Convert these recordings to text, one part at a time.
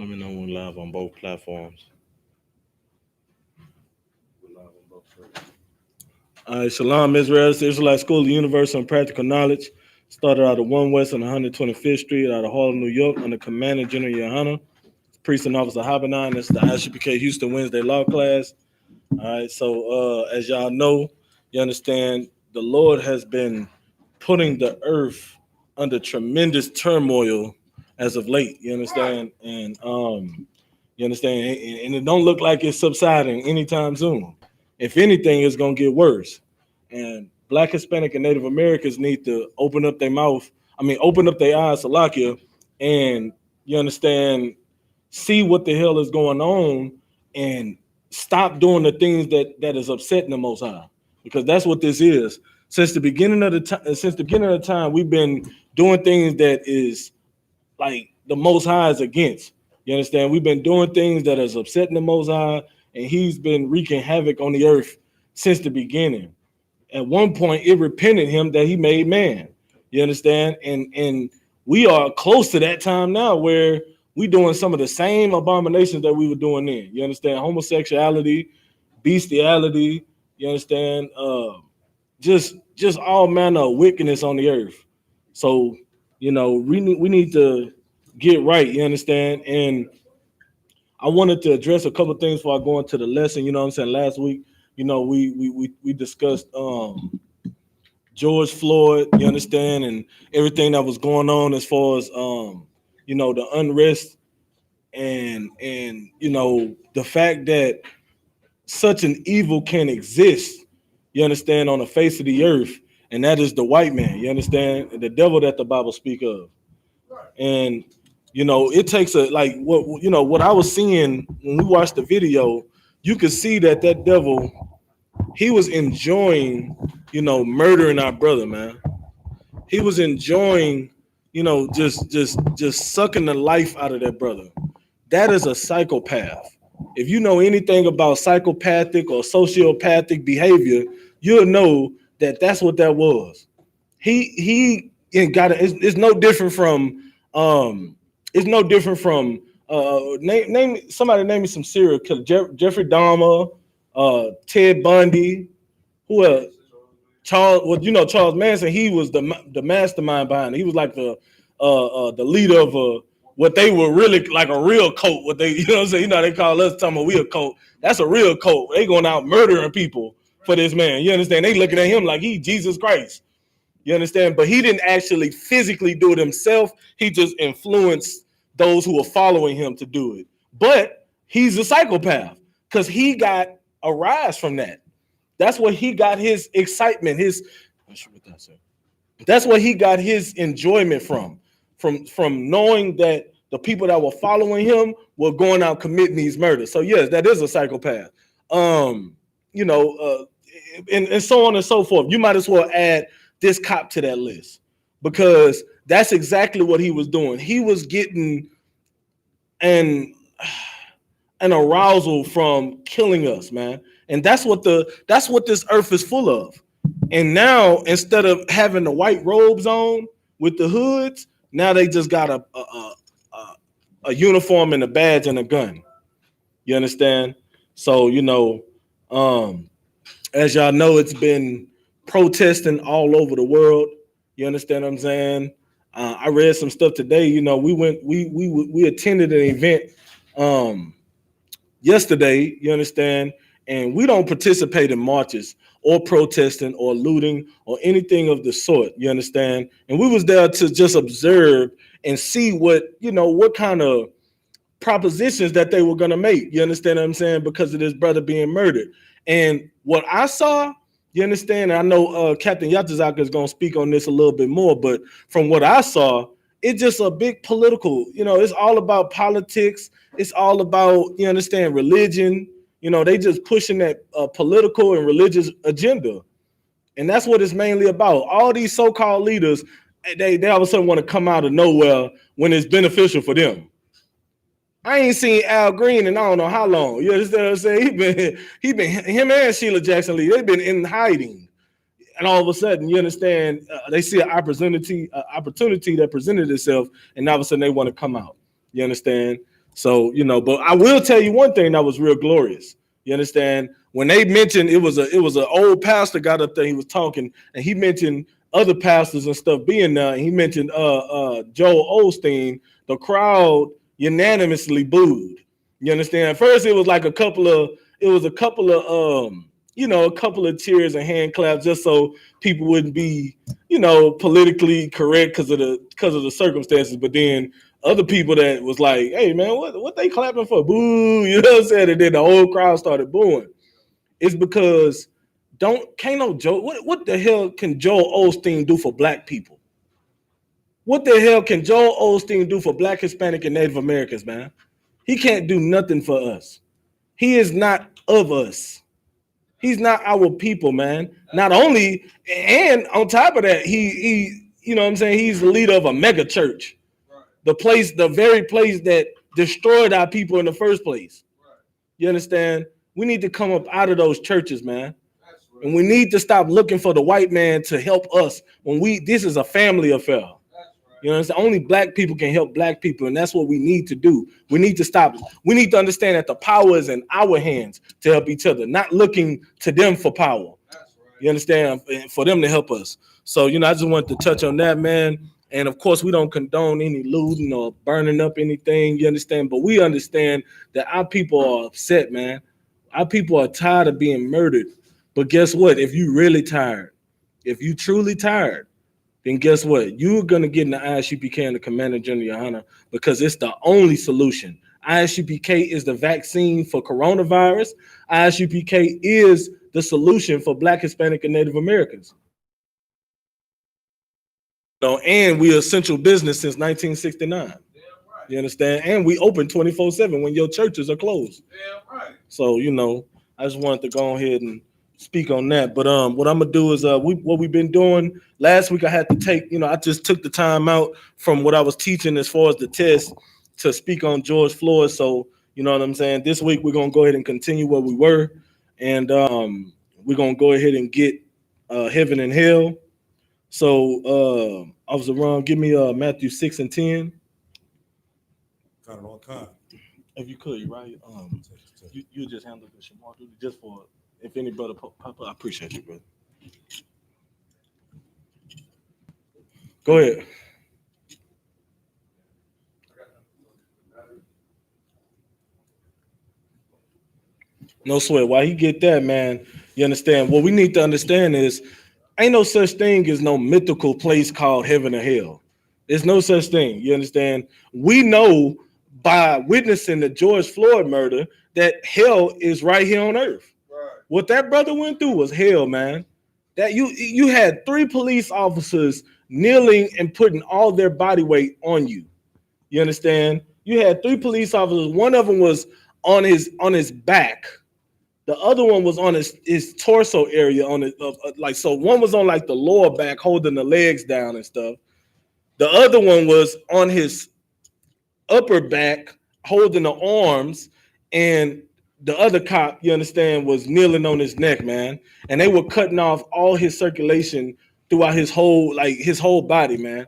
Let me know when we're live on both platforms. We're live on both sides. All right, Shalom, Israel. It's the Israelite School of Universal and Practical Knowledge. Started out of 1 West on 125th Street out of Harlem, New York, under Commander General YAHANNA, Priest and Officer YAHANNA. It's the I.S.U.P.K Houston Wednesday Law class. All right, so as y'all know, you understand, the Lord has been putting the earth under tremendous turmoil as of late. You understand? And you understand, and it don't look like it's subsiding anytime soon. If anything, it's gonna get worse. And Black, Hispanic, and Native Americans need to open up their mouth. Open up their eyes, Salakia, and you understand, see what the hell is going on, and stop doing the things that is upsetting the Most High, because that's what this is. Since the beginning of the time, we've been doing things that is like the Most High is against. You understand? We've been doing things that is upsetting the Most High, and He's been wreaking havoc on the earth since the beginning. At one point, it repented Him that He made man. You understand? And we are close to that time now where we doing some of the same abominations that we were doing then. You understand? Homosexuality, bestiality. You understand? Just all manner of wickedness on the earth. So we need to get right. You understand? And I wanted to address a couple of things before I go into the lesson. You know what I'm saying? Last week, we discussed George Floyd, you understand, and everything that was going on as far as the unrest and the fact that such an evil can exist, you understand, on the face of the earth, and that is the white man, you understand, the devil that the Bible speak of. And it takes what I was seeing when we watched the video, you could see that devil, he was enjoying, murdering our brother, man. He was enjoying, just sucking the life out of that brother. That is a psychopath. If you know anything about psychopathic or sociopathic behavior, you'll know that that's what that was. He got it. It's no different from name me some serial killer. Jeffrey Dahmer, Ted Bundy, who else? Charles Manson. He was the mastermind behind it. He was like the leader of what they were really like a real cult. What they, what I'm saying? They call us talking about we a cult. That's a real cult. They going out murdering people for this man. You understand? They looking at him like he Jesus Christ. You understand? But he didn't actually physically do it himself. He just influenced those who were following him to do it. But he's a psychopath because he got a rise from that. That's where he got his excitement, that's where he got his enjoyment from knowing that the people that were following him were going out committing these murders. So yes, that is a psychopath. And so on and so forth. You might as well add this cop to that list because that's exactly what he was doing. He was getting an arousal from killing us, man. And that's what this earth is full of. And now instead of having the white robes on with the hoods, now they just got a uniform and a badge and a gun. You understand? So as y'all know, it's been protesting all over the world. You understand what I'm saying? I read some stuff today. We attended an event yesterday. You understand? And we don't participate in marches or protesting or looting or anything of the sort. You understand? And we was there to just observe and see what kind of propositions that they were going to make. You understand what I'm saying? Because of this brother being murdered. And what I saw, you understand? I know Captain Yatazaka is going to speak on this a little bit more, but from what I saw, it's just a big political, it's all about politics. It's all about, you understand, religion. They just pushing that political and religious agenda. And that's what it's mainly about. All these so-called leaders, they all of a sudden want to come out of nowhere when it's beneficial for them. I ain't seen Al Green in I don't know how long. You understand what I'm saying? He been him and Sheila Jackson Lee, they've been in hiding. And all of a sudden, you understand, they see an opportunity that presented itself, and all of a sudden they want to come out. You understand? So, but I will tell you one thing that was real glorious. You understand? When they mentioned it was an old pastor got up there, he was talking, and he mentioned other pastors and stuff being there, and he mentioned Joel Osteen. The crowd unanimously booed. You understand? At first it was like a couple of cheers and hand claps just so people wouldn't be, politically correct because of the circumstances. But then other people that was like, hey man, what they clapping for? Boo, you know what I'm saying? And then the whole crowd started booing. It's because can't no Joe. What the hell can Joel Osteen do for black people? What the hell can Joel Osteen do for black, Hispanic, and Native Americans, man? He can't do nothing for us. He is not of us. He's not our people, man. Not only, and on top of that, he you know what I'm saying, he's the leader of a mega church. The very place that destroyed our people in the first place. You understand? We need to come up out of those churches, man. And we need to stop looking for the white man to help us when this is a family affair. You know what I'm saying? Only black people can help black people, and that's what we need to do. We need to stop. We need to understand that the power is in our hands to help each other, not looking to them for power. You understand? For them to help us. So, I just wanted to touch on that, man. And of course, we don't condone any looting or burning up anything, you understand? But we understand that our people are upset, man. Our people are tired of being murdered. But guess what? If you really tired, if you truly tired, then guess what? You're going to get in the I.S.U.P.K and the Commander General YAHANNA because it's the only solution. I.S.U.P.K is the vaccine for coronavirus. I.S.U.P.K is the solution for Black, Hispanic, and Native Americans. And we're essential business since 1969. You understand? And we open 24/7 when your churches are closed. So, I just wanted to go ahead and speak on that. But what I'm gonna do is what we've been doing. Last week I had to take, I just took the time out from what I was teaching as far as the test to speak on George Floyd. So, you know what I'm saying? This week we're gonna go ahead and continue where we were, and we're gonna go ahead and get heaven and hell. So Officer Ron, give me Matthew 6 and 10. If you could, right? You just handle the Shamar duty just for if any brother pop up. I appreciate you, brother. Go ahead. No sweat. While he get that, man, you understand? What we need to understand is ain't no such thing as no mythical place called heaven or hell. There's no such thing. You understand? We know by witnessing the George Floyd murder that hell is right here on earth. Right. What that brother went through was hell, man. That you had 3 police officers kneeling and putting all their body weight on you. You understand? You had 3 police officers. One of them was on his back. The other one was on his torso area on it, so one was on like the lower back, holding the legs down and stuff. The other one was on his upper back, holding the arms, and the other cop, you understand, was kneeling on his neck, man. And they were cutting off all his circulation throughout his whole body, man.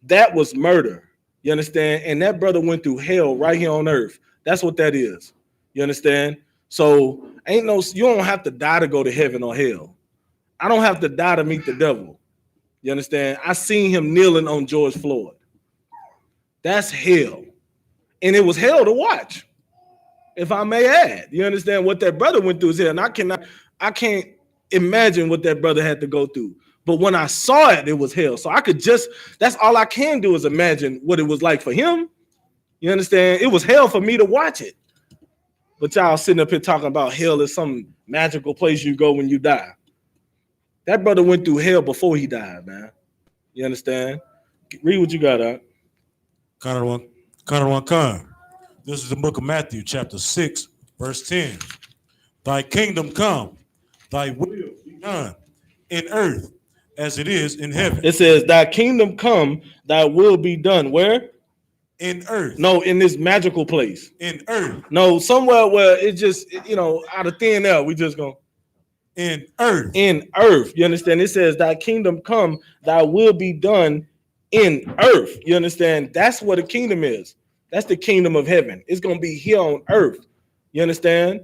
That was murder, you understand? And that brother went through hell right here on earth. That's what that is, you understand? So you don't have to die to go to heaven or hell. I don't have to die to meet the devil. You understand? I seen him kneeling on George Floyd. That's hell. And it was hell to watch, if I may add. You understand what that brother went through is hell. And I can't imagine what that brother had to go through. But when I saw it, it was hell. So that's all I can do is imagine what it was like for him. You understand? It was hell for me to watch it. But y'all sitting up here talking about hell is some magical place you go when you die. That brother went through hell before he died, man. You understand? Read what you got out. This is the book of Matthew, chapter 6, verse 10. Thy kingdom come, thy will be done in earth as it is in heaven. It says, thy kingdom come, thy will be done. Where? In earth. No, in this magical place. In earth. No, somewhere where it just, out of thin air, we just go. In earth. In earth. You understand? It says, thy kingdom come, thy will be done in earth. You understand? That's what a kingdom is. That's the kingdom of heaven. It's gonna be here on earth. You understand?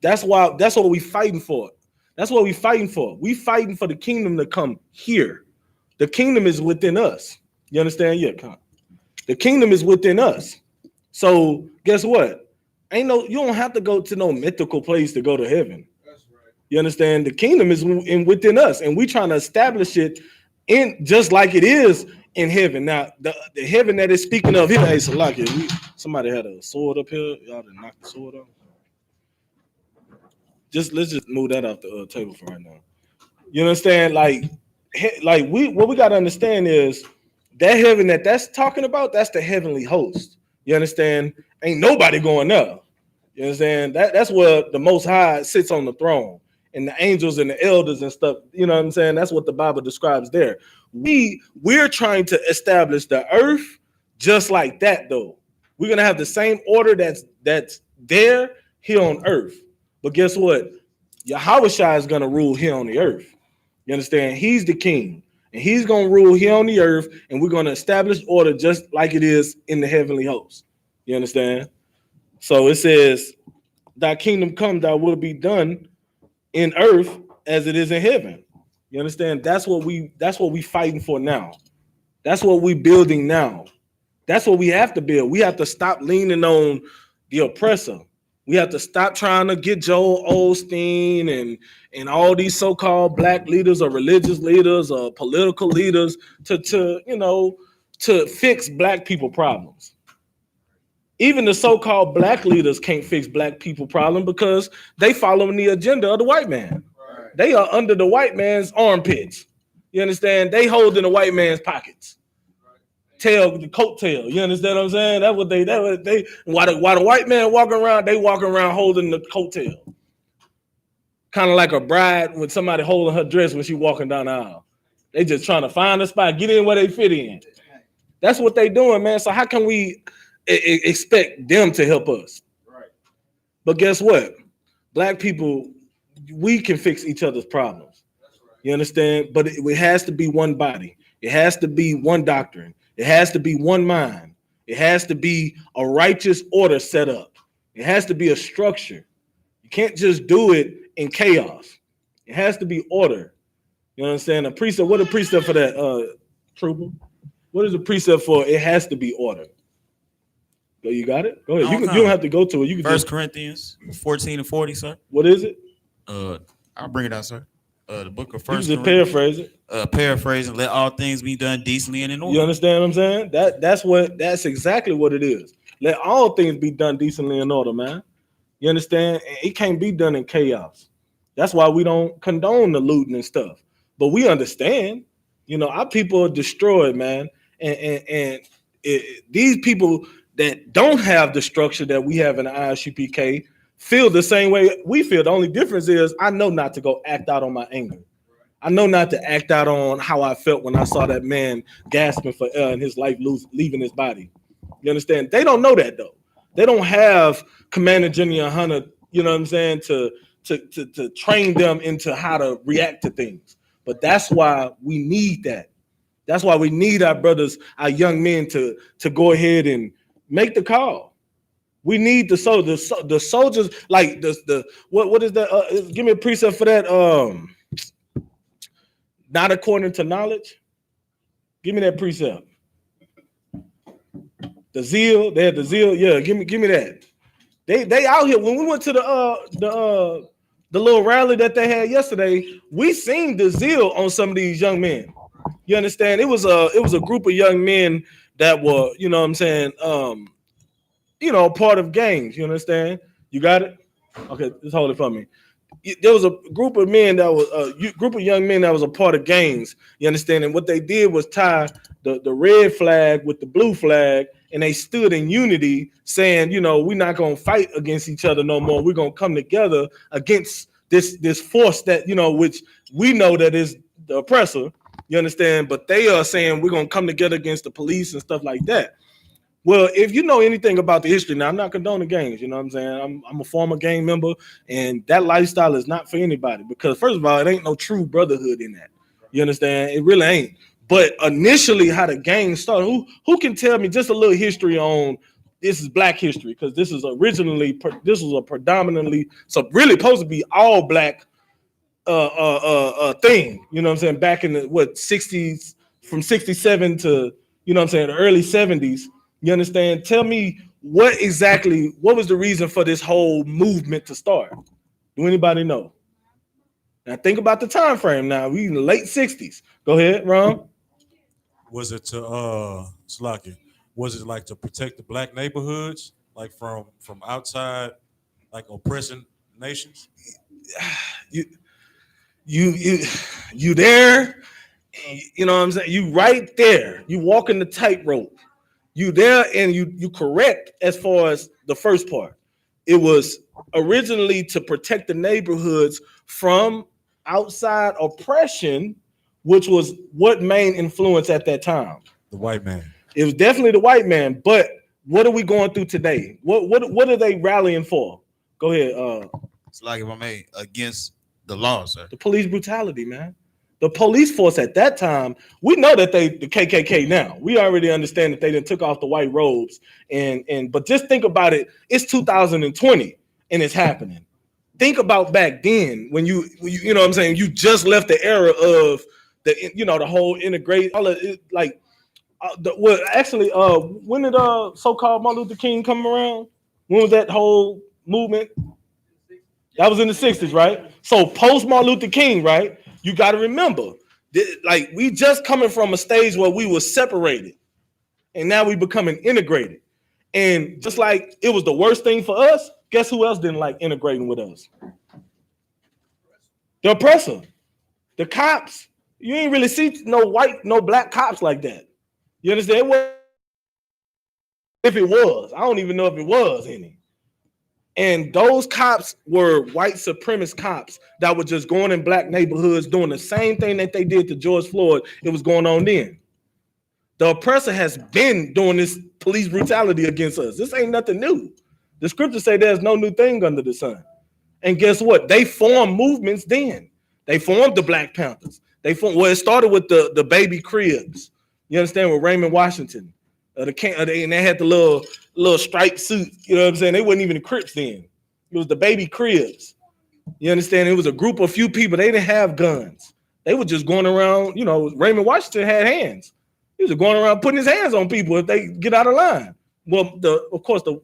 That's what we fighting for. That's what we fighting for. We fighting for the kingdom to come here. The kingdom is within us. You understand? Yeah, come on. The kingdom is within us. So guess what? You don't have to go to no mythical place to go to heaven. That's right. You understand? The kingdom is within us, and we trying to establish it in just like it is in heaven. Now, the heaven that is speaking of here, hey, somebody had a sword up here. Y'all didn't knock the sword off. Let's just move that off the table for right now. You understand? Like what we got to understand is that heaven that's talking about, that's the heavenly host. You understand? Ain't nobody going there. You understand? That's where the Most High sits on the throne, and the angels and the elders and stuff. You know what I'm saying? That's what the Bible describes there. We're trying to establish the earth just like that, though. We're gonna have the same order that's there here on earth. But guess what? Yahawashi is gonna rule here on the earth. You understand? He's the king, and he's gonna rule here on the earth, and we're gonna establish order just like it is in the heavenly host. You understand? So it says, "Thy kingdom come, thy will be done in earth as it is in heaven." You understand? That's what we fighting for now. That's what we building now. That's what we have to build. We have to stop leaning on the oppressor. We have to stop trying to get Joel Osteen and all these so-called black leaders or religious leaders or political leaders to fix black people problems. Even the so-called black leaders can't fix black people problem because they following the agenda of the white man. Right. They are under the white man's armpits. You understand? They holding the white man's pockets. The coat tail. You understand what I'm saying? That's what they while the white man walking around, they walking around holding the coat tail. Kind of like a bride with somebody holding her dress when she walking down the aisle. They just trying to find a spot, get in where they fit in. That's what they doing, man. So how can we expect them to help us? Right. But guess what? Black people, we can fix each other's problems. That's right. You understand? But it has to be one body. It has to be one doctrine. It has to be one mind. It has to be a righteous order set up. It has to be a structure. You can't just do it in chaos. It has to be order. You know what I'm saying? A precept, what a precept for that, Trooper? What is a precept for? It has to be order. Go, you got it? Go ahead. You don't have to go to it. You can 1 Corinthians 14 and 40, sir. What is it? I'll bring it out, sir. The book of First Corinthians. Paraphrase it. Paraphrasing, let all things be done decently and in order. You understand what I'm saying? That's exactly what it is. Let all things be done decently in order, man. You understand? It can't be done in chaos. That's why we don't condone the looting and stuff. But we understand, our people are destroyed, man. And these people that don't have the structure that we have in the I.S.U.P.K feel the same way we feel. The only difference is I know not to go act out on my anger. I know not to act out on how I felt when I saw that man gasping for air and his life leaving his body. You understand? They don't know that, though. They don't have Commander General YAHANNA, you know what I'm saying, to train them into how to react to things. But that's why we need that. That's why we need our brothers, our young men to go ahead and make the call. We need the soldiers, like what is that? Give me a precept for that. Not according to knowledge. Give me that precept. The zeal, they had the zeal. Yeah, give me that. They out here. When we went to the little rally that they had yesterday, we seen the zeal on some of these young men. You understand? It was a group of young men that were, you know what I'm saying, part of gangs. You understand? You got it? Okay, just hold it for me. There was a group of men that was a group of young men that was a part of gangs. You understand? And what they did was tie the red flag with the blue flag, and they stood in unity, saying, we're not gonna fight against each other no more. We're gonna come together against this force that which we know that is the oppressor. You understand? But they are saying we're gonna come together against the police and stuff like that. Well, if you know anything about the history, now I'm not condoning gangs, you know what I'm saying? I'm a former gang member, and that lifestyle is not for anybody because, first of all, it ain't no true brotherhood in that. You understand? It really ain't. But initially, how the gang started, who can tell me just a little history on this is Black history because this was a predominantly really supposed to be all Black thing. You know what I'm saying? Back in the 60s, from 67 to you know what I'm saying the early 70s. You understand? Tell me what was the reason for this whole movement to start? Do anybody know? Now think about the time frame. Now we in the late 60s. Go ahead, Ron. Was it to Salaki? Was it like to protect the Black neighborhoods, like from outside, like oppressing nations? You there? You know what I'm saying? You right there. You walking the tightrope. You there, and you correct as far as the first part. It was originally to protect the neighborhoods from outside oppression, which was what main influence at that time? The white man. It was definitely the white man. But what are we going through today? What are they rallying for? Go ahead. It's like if I may against the law, sir. The police brutality, man. The police force at that time, we know that the KKK now. We already understand that they done took off the white robes, but just think about it. It's 2020 and it's happening. Think about back then when you know what I'm saying. You just left the era of the whole integrate all of it, like when did so-called Martin Luther King come around? When was that whole movement? That was in the 60s, right? So post Martin Luther King, right? You got to remember, like we just coming from a stage where we were separated, and now we becoming integrated. And just like it was the worst thing for us, guess who else didn't like integrating with us? The oppressor, the cops. You ain't really see no Black cops like that. You understand? If it was, I don't even know if it was any. And those cops were white supremacist cops that were just going in Black neighborhoods doing the same thing that they did to George Floyd. It was going on then. The oppressor has been doing this police brutality against us. This ain't nothing new. The scriptures say there's no new thing under the sun. And guess what? They formed movements then. They formed the Black Panthers. It started with the baby cribs. You understand? With Raymond Washington. And they had the little striped suit. You know what I'm saying? They wasn't even the Crips then. It was the baby cribs. You understand? It was a group of few people. They didn't have guns. They were just going around. You know, Raymond Washington had hands. He was going around putting his hands on people if they get out of line. Well, the oppressor.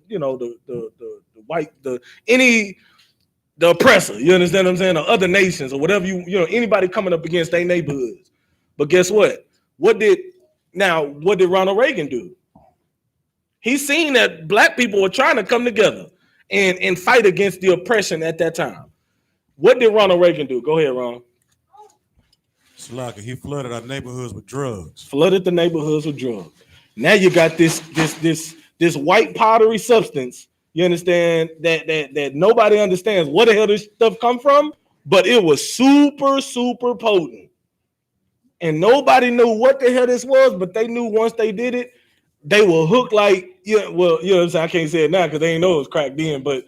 You understand what I'm saying? Or other nations or whatever anybody coming up against their neighborhoods. But guess what? What did Ronald Reagan do? He seen that Black people were trying to come together and fight against the oppression at that time. What did Ronald Reagan do? Go ahead, Ron. Slaka, he flooded our neighborhoods with drugs. Flooded the neighborhoods with drugs. Now you got this white powdery substance. You understand that nobody understands where the hell this stuff come from, but it was super, super potent. And nobody knew what the hell this was, but they knew once they did it, they were hooked like, you know what I'm saying? I can't say it now because they ain't know it was crack then, but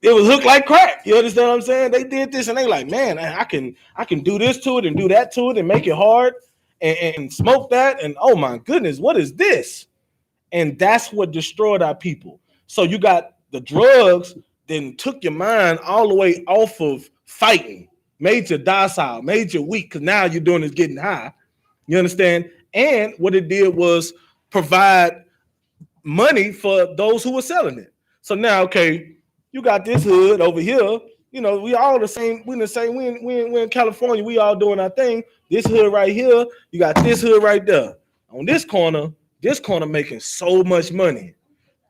it was hooked like crack. You understand what I'm saying? They did this and they like, man, I can do this to it and do that to it and make it hard and smoke that. And oh my goodness, what is this? And that's what destroyed our people. So you got the drugs, then took your mind all the way off of fighting, made you docile, made you weak, because now you're doing is getting high. You understand? And what it did was provide money for those who were selling it. So now, okay, you got this hood over here. You know, we all the same. We in the same. We in California. We all doing our thing. This hood right here. You got this hood right there. On this corner making so much money.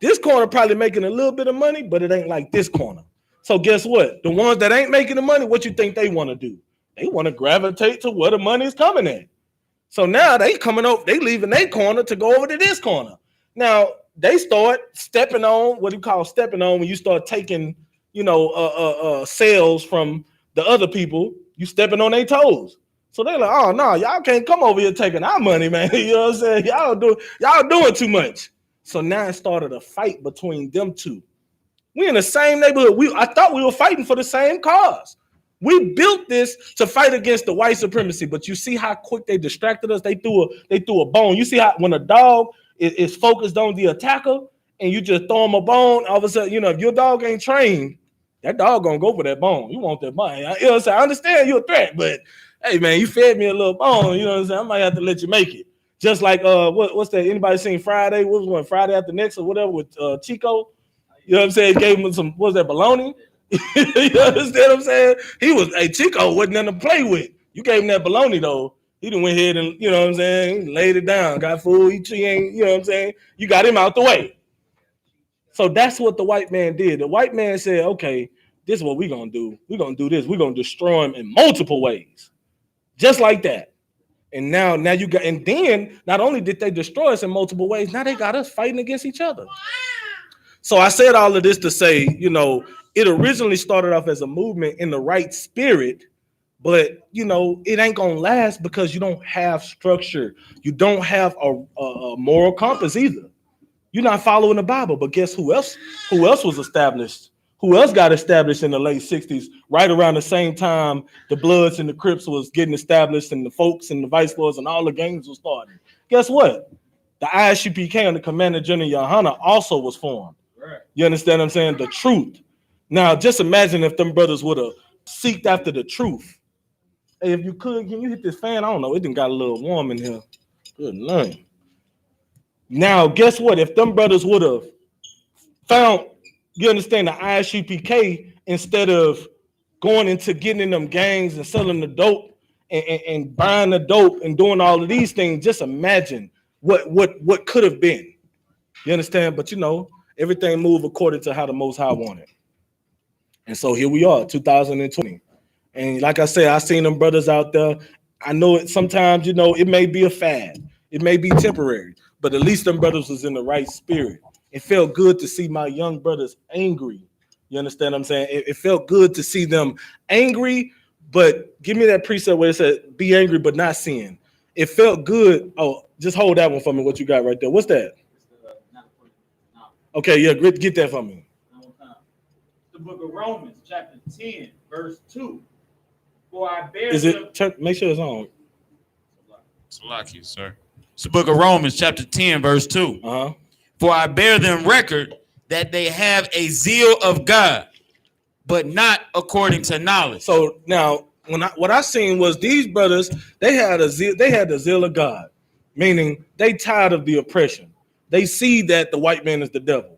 This corner probably making a little bit of money, but it ain't like this corner. So guess what? The ones that ain't making the money, what you think they want to do? They want to gravitate to where the money is coming at. So now they coming over, they leaving their corner to go over to this corner. Now they start stepping on what you call stepping on when you start taking, sales from the other people. You stepping on their toes. So they're like, oh no, y'all can't come over here taking our money, man. You know what I'm saying? Y'all doing too much. So now it started a fight between them two. We in the same neighborhood. I thought we were fighting for the same cause. We built this to fight against the white supremacy, but you see how quick they distracted us. They threw a bone. You see how when a dog is focused on the attacker and you just throw him a bone, all of a sudden, if your dog ain't trained, that dog gonna go for that bone. You want that bone. You know what I'm saying? I understand you're a threat, but hey man, you fed me a little bone, you know what I'm saying? I might have to let you make it. Just like what's that? Anybody seen Friday? What was one Friday after next or whatever with Chico? You know what I'm saying? Gave him some, what was that, bologna? You understand what I'm saying? Chico wasn't nothing to play with. You gave him that bologna though. He done went ahead and, you know what I'm saying, he laid it down, got food, he ain't, you know what I'm saying? You got him out the way. So that's what the white man did. The white man said, okay, this is what we're going to do. We're going to do this. We're going to destroy him in multiple ways. Just like that. And now you got, and then not only did they destroy us in multiple ways, now they got us fighting against each other. So I said all of this to say, it originally started off as a movement in the right spirit, but it ain't gonna last because you don't have structure. You don't have a moral compass either. You're not following the Bible. But guess who else? Who else was established? Who else got established in the late 60s, right around the same time the Bloods and the Crips was getting established and the Folks and the Vice Lords and all the gangs was starting? Guess what? The I.S.U.P.K under Commander General YAHANNA also was formed. Right. You understand what I'm saying? The truth. Now, just imagine if them brothers would have seeked after the truth. Hey, if you could, can you hit this fan? I don't know. It done got a little warm in here. Good night. Now, guess what? If them brothers would have found, you understand, the I.S.U.P.K instead of going into getting in them gangs and selling the dope and buying the dope and doing all of these things, just imagine what could have been. You understand? But everything moved according to how the Most High wanted. And so here we are, 2020. And like I said, I seen them brothers out there. I know it sometimes, it may be a fad. It may be temporary, but at least them brothers was in the right spirit. It felt good to see my young brothers angry. You understand what I'm saying? It felt good to see them angry, but give me that precept where it said, be angry, but not sin. It felt good. Oh, just hold that one for me, what you got right there. What's that? Okay, yeah, get that for me. The book of Romans, chapter 10, verse 2. For I bear Is it? Make sure it's on. Salaki, sir. It's the book of Romans, chapter 10, verse 2. Uh-huh. For I bear them record that they have a zeal of God, but not according to knowledge. So now, what I seen was these brothers, they had the zeal of God, meaning they tired of the oppression. They see that the white man is the devil.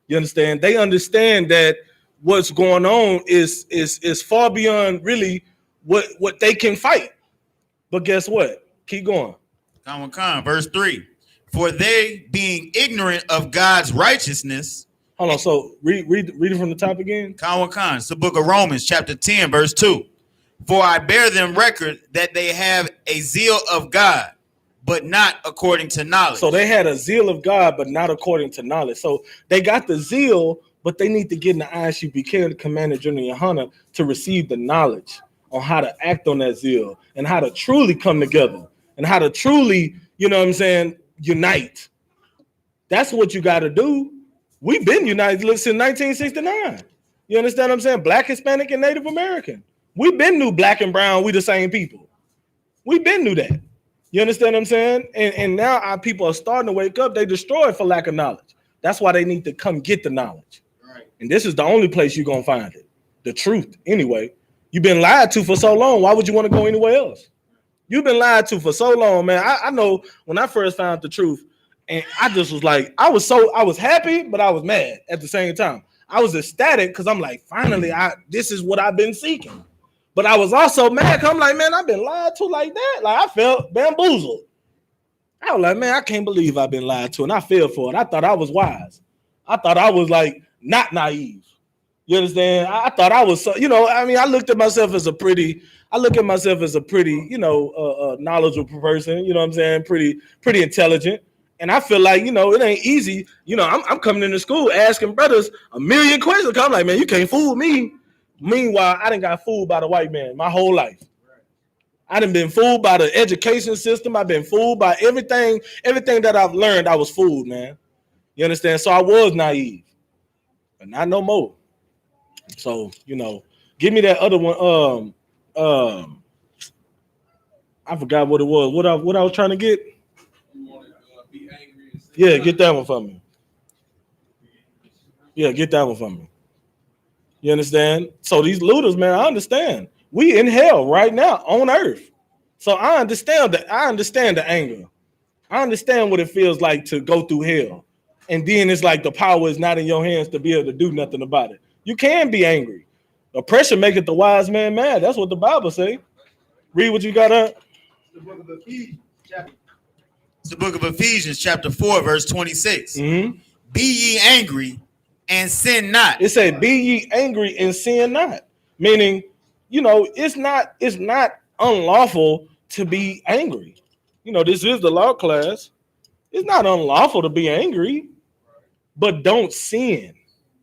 You understand? They understand that what's going on is far beyond really what they can fight. But guess what? Keep going. Verse 3. For they, being ignorant of God's righteousness. Hold on. So read it from the top again. It's the book of Romans, chapter 10, verse 2. For I bear them record that they have a zeal of God, but not according to knowledge. So they had a zeal of God, but not according to knowledge. So they got the zeal, but they need to get in the I.S.U.P.K, the Commander General YAHANNA, to receive the knowledge on how to act on that zeal and how to truly come together and how to truly, unite. That's what you got to do. We've been united since 1969. You understand what I'm saying? Black, Hispanic, and Native American. We've been new black and brown. We the same people. We've been new that. You understand what I'm saying? And now our people are starting to wake up. They destroyed for lack of knowledge. That's why they need to come get the knowledge. Right. And this is the only place you're going to find it. The truth, anyway. You've been lied to for so long. Why would you want to go anywhere else? You've been lied to for so long, man. I know when I first found the truth, and I just was like, I was happy, but I was mad at the same time. I was ecstatic because I'm like, finally, this is what I've been seeking. But I was also mad because I'm like, man, I've been lied to like that. Like, I felt bamboozled. I was like, man, I can't believe I've been lied to, and I fell for it. I thought I was wise. I thought I was like not naive. You understand? I thought I was, I looked at myself as a pretty, knowledgeable person. You know what I'm saying? Pretty intelligent. And I feel like, it ain't easy. I'm coming into school asking brothers a million questions. I'm like, man, you can't fool me. Meanwhile, I done got fooled by the white man my whole life. I done been fooled by the education system. I've been fooled by everything that I've learned. I was fooled, man. You understand? So I was naive, but not no more. So, give me that other one. I forgot what it was. What I was trying to get. You want to be angry and yeah, get that one for me. Yeah, get that one from me. You understand? So these looters, man, I understand. We in hell right now on earth. So I understand that. I understand the anger. I understand what it feels like to go through hell. And then it's like the power is not in your hands to be able to do nothing about it. You can be angry. Oppression maketh the wise man mad. That's what the Bible say. Read what you got up. The book of Ephesians, chapter. It's the book of Ephesians, chapter 4, verse 26. Mm-hmm. Be ye angry and sin not. It said, "Be ye angry and sin not," meaning, you know, it's not unlawful to be angry. You know, this is the law class. It's not unlawful to be angry, but don't sin.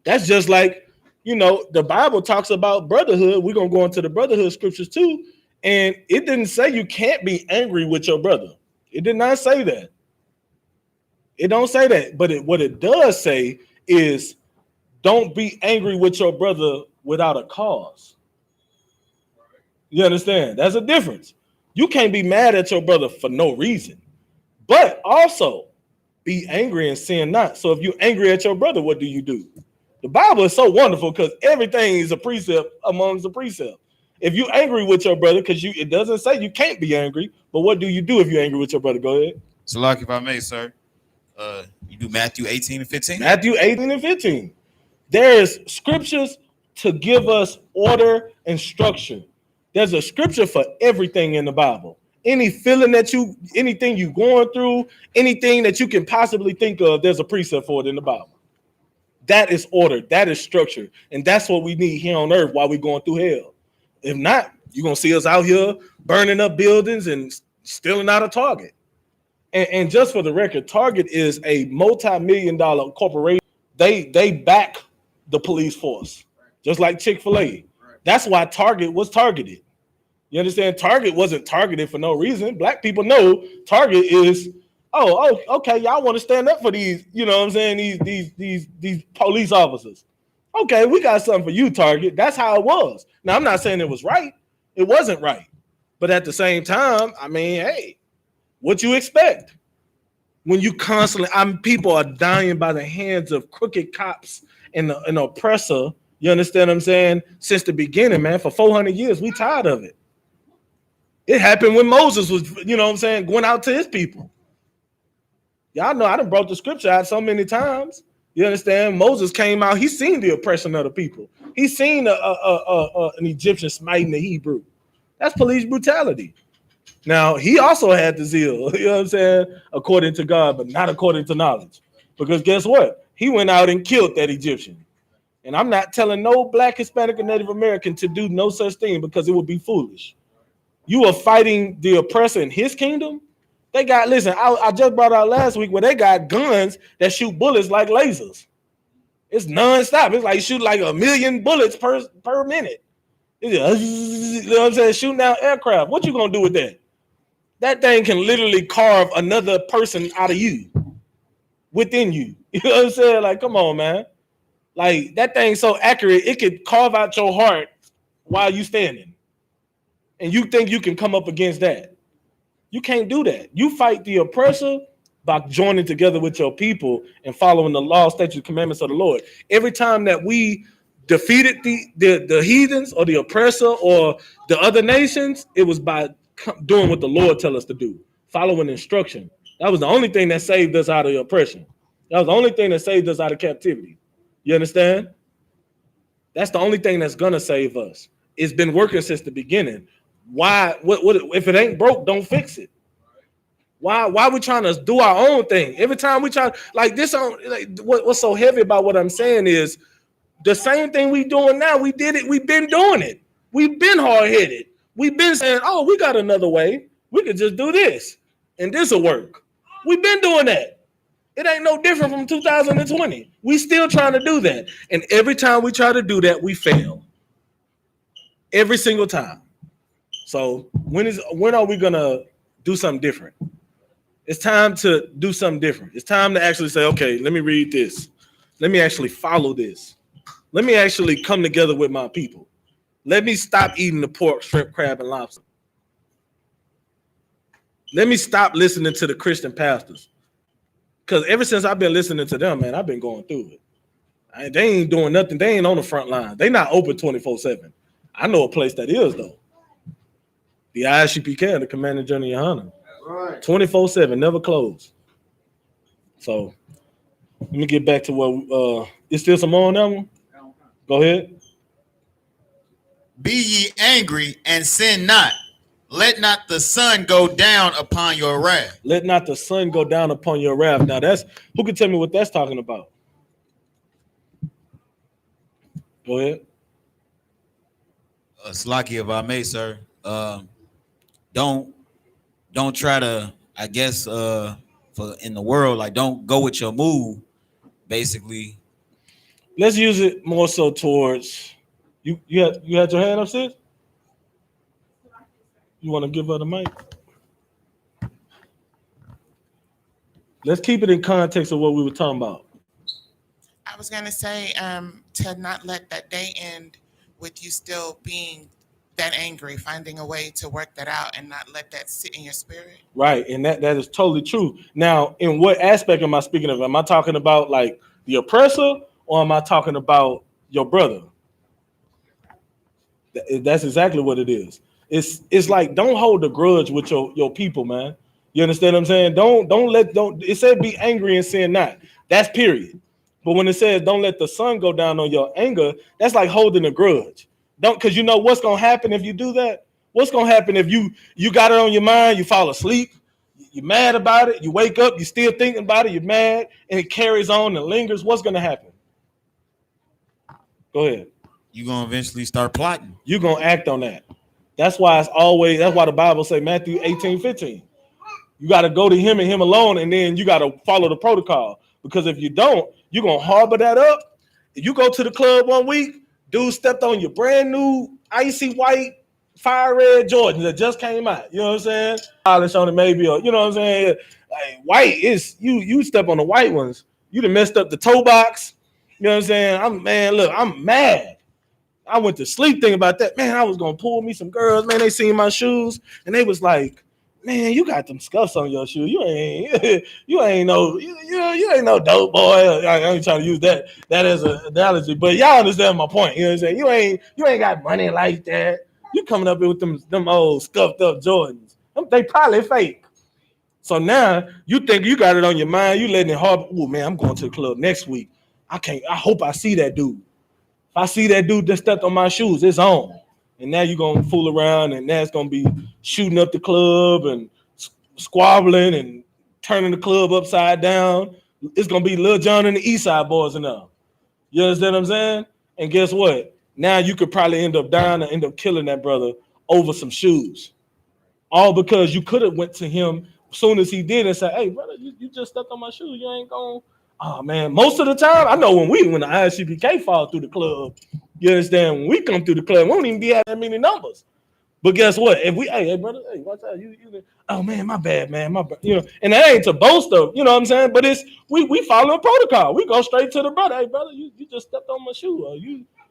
That's just like, you know, the Bible talks about brotherhood. We're gonna go into the brotherhood scriptures too, and it didn't say you can't be angry with your brother. It did not say that. It don't say that, but what it does say is don't be angry with your brother without a cause. You understand? That's a difference. You can't be mad at your brother for no reason, but also be angry and sin not. So if you're angry at your brother, what do? The Bible is so wonderful because everything is a precept amongst the precept. If you're angry with your brother, because it doesn't say you can't be angry, but what do you do if you're angry with your brother? Go ahead. So, like, if I may, sir, you do Matthew 18 and 15? Matthew 18 and 15. There is scriptures to give us order and structure. There's a scripture for everything in the Bible. Any feeling anything you're going through, anything that you can possibly think of, there's a precept for it in the Bible. That is order. That is structure. And that's what we need here on earth while we're going through hell. If not, you're going to see us out here burning up buildings and stealing out of Target. And just for the record, Target is a multi-million-dollar corporation. They back the police force, just like Chick-fil-A. That's why Target was targeted. You understand? Target wasn't targeted for no reason. Black people know Target is, okay, y'all want to stand up for these, you know what I'm saying, these police officers. Okay, we got something for you, Target. That's how it was. Now, I'm not saying it was right. It wasn't right. But at the same time, I mean, hey, what you expect? When you constantly, people are dying by the hands of crooked cops and an oppressor. You understand what I'm saying? Since the beginning, man, for 400 years, we tired of it. It happened when Moses was, you know what I'm saying, going out to his people. Y'all know I done brought the scripture out so many times. You understand? Moses came out. He seen the oppression of the people. He seen an Egyptian smiting the Hebrew. That's police brutality. Now, he also had the zeal, you know what I'm saying, according to God, but not according to knowledge. Because guess what? He went out and killed that Egyptian. And I'm not telling no Black, Hispanic, or Native American to do no such thing because it would be foolish. You are fighting the oppressor in his kingdom. They got, listen, I just brought out last week where they got guns that shoot bullets like lasers. It's nonstop. It's like shoot like 1 million bullets per minute. It's just, you know what I'm saying, shooting out aircraft. What you gonna do with that? That thing can literally carve another person out of you, within you. You know what I'm saying? Like, come on, man. Like, that thing's so accurate, it could carve out your heart while you standing. And you think you can come up against that. You can't do that. You fight the oppressor by joining together with your people and following the law, statutes, commandments of the Lord. Every time that we defeated the heathens or the oppressor or the other nations, it was by doing what the Lord tell us to do, following instruction. That was the only thing that saved us out of the oppression. That was the only thing that saved us out of captivity. You understand? That's the only thing that's gonna save us. It's been working since the beginning. Why? What? If it ain't broke, don't fix it. Why we trying to do our own thing? Every time we try, like this, what's so heavy about what I'm saying is the same thing we doing now. We did it. We've been doing it. We've been hard headed. We've been saying, oh, we got another way. We could just do this, and this will work. We've been doing that. It ain't no different from 2020. We still trying to do that, and every time we try to do that, we fail. Every single time. So when are we gonna do something different? It's time to do something different. It's time to actually say, okay, let me read this. Let me actually follow this. Let me actually come together with my people. Let me stop eating the pork, shrimp, crab, and lobster. Let me stop listening to the Christian pastors. Because ever since I've been listening to them, man, I've been going through it. They ain't doing nothing. They ain't on the front line. They not open 24/7. I know a place that is though. The I.S.U.P.K, the Commanding General YAHANNA. Right. 24/7, never close. So let me get back to what is still some more on that one? Go ahead. Be ye angry and sin not. Let not the sun go down upon your wrath. Let not the sun go down upon your wrath. Now that's who can tell me what that's talking about? Go ahead. Slaki, if I may, sir. Don't try to, I guess, for in the world, like don't go with your mood, basically. Let's use it more so towards you. You had your hand up, sis? You want to give her the mic? Let's keep it in context of what we were talking about. I was gonna say to not let that day end with you still being that angry, finding a way to work that out and not let that sit in your spirit. Right, and that is totally true. Now, in what aspect am I speaking of? Am I talking about like the oppressor, or am I talking about your brother? That's exactly what it is. It's like don't hold a grudge with your people, man. You understand what I'm saying? Don't it said be angry and sin not. That's period. But when it says don't let the sun go down on your anger, that's like holding a grudge. Don't, because you know what's gonna happen if you do that? What's gonna happen if you got it on your mind, you fall asleep, you're mad about it, you wake up, you're still thinking about it, you're mad, and it carries on and lingers. What's gonna happen? Go ahead. You're gonna eventually start plotting. You're gonna act on that. That's why the Bible say Matthew 18:15. You got to go to him and him alone, and then you got to follow the protocol. Because if you don't, you're gonna harbor that up. If you go to the club one week, dude stepped on your brand new icy white fire red Jordans that just came out. You know what I'm saying? Polish on it maybe, or you know what I'm saying? Like, white is you step on the white ones, you done messed up the toe box. You know what I'm saying? I'm mad. I went to sleep thinking about that. Man, I was gonna pull me some girls. Man, they seen my shoes and they was like, "Man, you got them scuffs on your shoe. You ain't no dope boy." I ain't trying to use that as an analogy, but y'all understand my point. You know what I'm saying? You ain't got money like that. You coming up here with them old scuffed up Jordans. They probably fake. So now you think you got it on your mind. You letting it harbor. Oh man, I'm going to the club next week. I hope I see that dude. If I see that dude that stepped on my shoes, it's on. And now you're going to fool around, and now it's going to be shooting up the club and squabbling and turning the club upside down. It's going to be Lil Jon and the East Side Boys enough. You understand what I'm saying? And guess what? Now you could probably end up dying and end up killing that brother over some shoes. All because you could have went to him as soon as he did and said, "Hey, brother, you just stepped on my shoes. You ain't going." Oh man, most of the time, I know when the I.S.U.P.K fall through the club, you understand, when we come through the club, we don't even be having that many numbers. But guess what? If we, hey brother, hey, watch out, you oh man, my bad, man, and that ain't to boast of, you know what I'm saying? But it's we follow a protocol. We go straight to the brother. Hey brother, you just stepped on my shoe.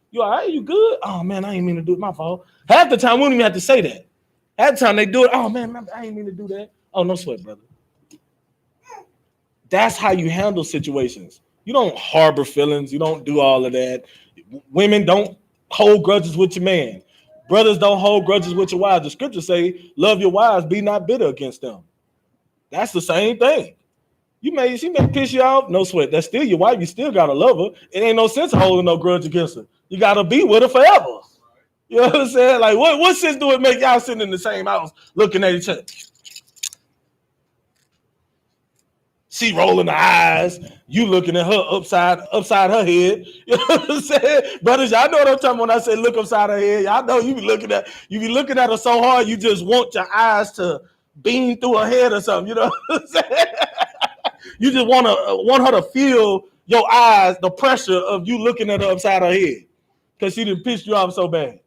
You all right? You good? Oh man, I ain't mean to do it. My fault. Half the time we don't even have to say that. Half the time they do it. Oh man, I ain't mean to do that. Oh, no sweat, brother. That's how you handle situations. You don't harbor feelings. You don't do all of that. Women don't hold grudges with your man. Brothers don't hold grudges with your wives. The scriptures say, love your wives, be not bitter against them. That's the same thing. She may piss you off. No sweat. That's still your wife. You still got to love her. It ain't no sense of holding no grudge against her. You got to be with her forever. You know what I'm saying? Like, what sense do it make y'all sitting in the same house looking at each other? She rolling her eyes, you looking at her upside her head. You know what I'm saying? Brothers, y'all know what I'm talking about when I say look upside her head. Y'all know you be looking at her so hard, you just want your eyes to beam through her head or something. You know what I'm saying? You just want her to feel your eyes, the pressure of you looking at her upside her head. Because she done pissed you off so bad.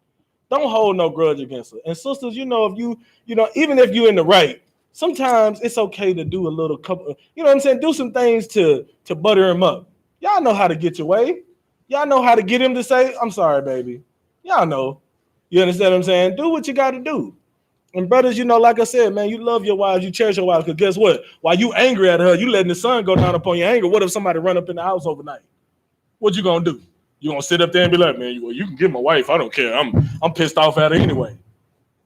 Don't hold no grudge against her. And sisters, even if you're in the right, sometimes it's okay to do a little couple, you know what I'm saying? Do some things to butter him up. Y'all know how to get your way. Y'all know how to get him to say, "I'm sorry, baby." Y'all know. You understand what I'm saying? Do what you got to do. And brothers, like I said, man, you love your wives, you cherish your wives, because guess what? While you angry at her, you letting the sun go down upon your anger. What if somebody run up in the house overnight? What you gonna do? You gonna sit up there and be like, man, you can get my wife. I don't care. I'm pissed off at her anyway.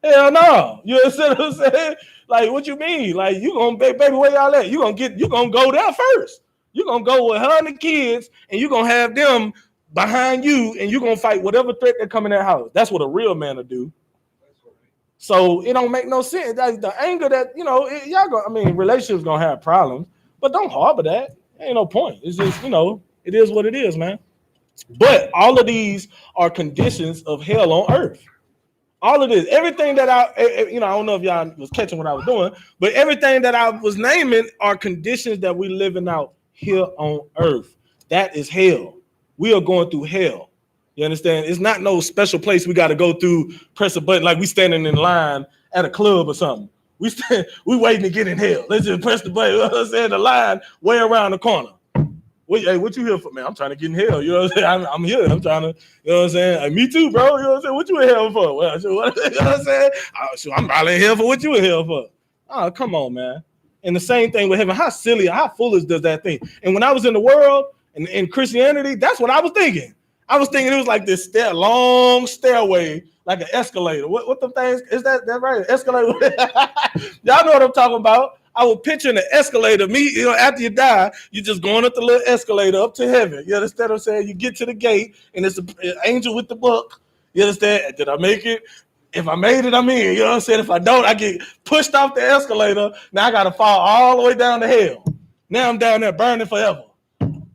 Hell no. You understand what I'm saying? Like, what you mean? Like, you gonna baby, where y'all at? You gonna go there first. You gonna go with her and the kids, and you gonna have them behind you, and you gonna fight whatever threat that come in that house. That's what a real man will do. So it don't make no sense. Like, the anger that relationships gonna have problems, but don't harbor that. Ain't no point. It's just, it is what it is, man. But all of these are conditions of hell on earth. All of this, everything that I don't know if y'all was catching what I was doing, but everything that I was naming are conditions that we living out here on earth. That is hell. We are going through hell. You understand? It's not no special place we got to go through, press a button like we standing in line at a club or something. We waiting to get in hell. Let's just press the button. You know what I'm saying? The line way around the corner. Hey, what you here for, man? I'm trying to get in hell. You know what I'm saying? I'm here. I'm trying to, you know what I'm saying? Like, me too, bro. You know what I'm saying? What you in hell for? Well, you know what I'm saying? I'm probably in hell for what you in hell for. Oh, come on, man. And the same thing with heaven. How silly, how foolish does that thing? And when I was in the world and in Christianity, that's what I was thinking. I was thinking it was like this long stairway, like an escalator. What the things is that right? Escalator. Y'all know what I'm talking about. I was picturing the escalator. After you die, you're just going up the little escalator up to heaven. You understand what I'm saying? You get to the gate, and it's an angel with the book. You understand? Did I make it? If I made it, I'm in. You know what I'm saying? If I don't, I get pushed off the escalator. Now I got to fall all the way down to hell. Now I'm down there burning forever.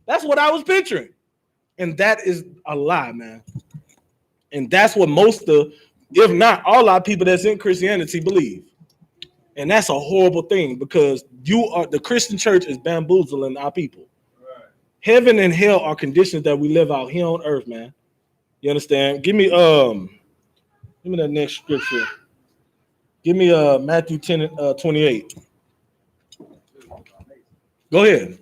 That's what I was picturing. And that is a lie, man. And that's what most of, if not all our people that's in Christianity believe. And that's a horrible thing, because the Christian church is bamboozling our people. Right. Heaven and hell are conditions that we live out here on earth, man. You understand? Give me that next scripture. Give me Matthew 10:28. Go ahead.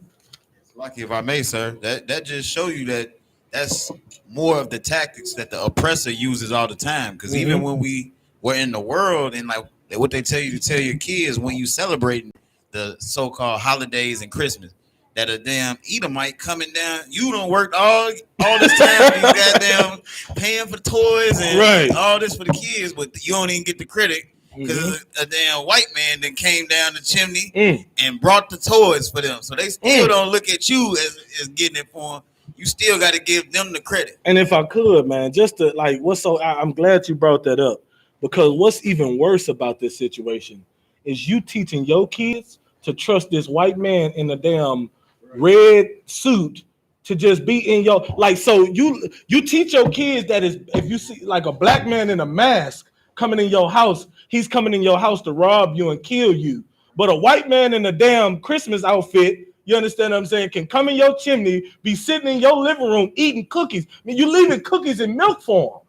Lucky if I may, sir. That just show you that that's more of the tactics that the oppressor uses all the time. Because even when we were in the world, and like what they tell you to tell your kids when you celebrating the so-called holidays and Christmas, that a damn Edomite coming down, you done worked all this time, you goddamn paying for toys and all this for the kids, but you don't even get the credit because a damn white man that came down the chimney and brought the toys for them. So they still don't look at you as getting it for them. You still got to give them the credit. And if I could, man, just to like, I'm glad you brought that up, because what's even worse about this situation is you teaching your kids to trust this white man in a damn red suit to just be in your, like, so you teach your kids that is, if you see like a black man in a mask coming in your house, he's coming in your house to rob you and kill you. But a white man in a damn Christmas outfit, you understand what I'm saying, can come in your chimney, be sitting in your living room eating cookies. I mean, you leaving cookies in milk form.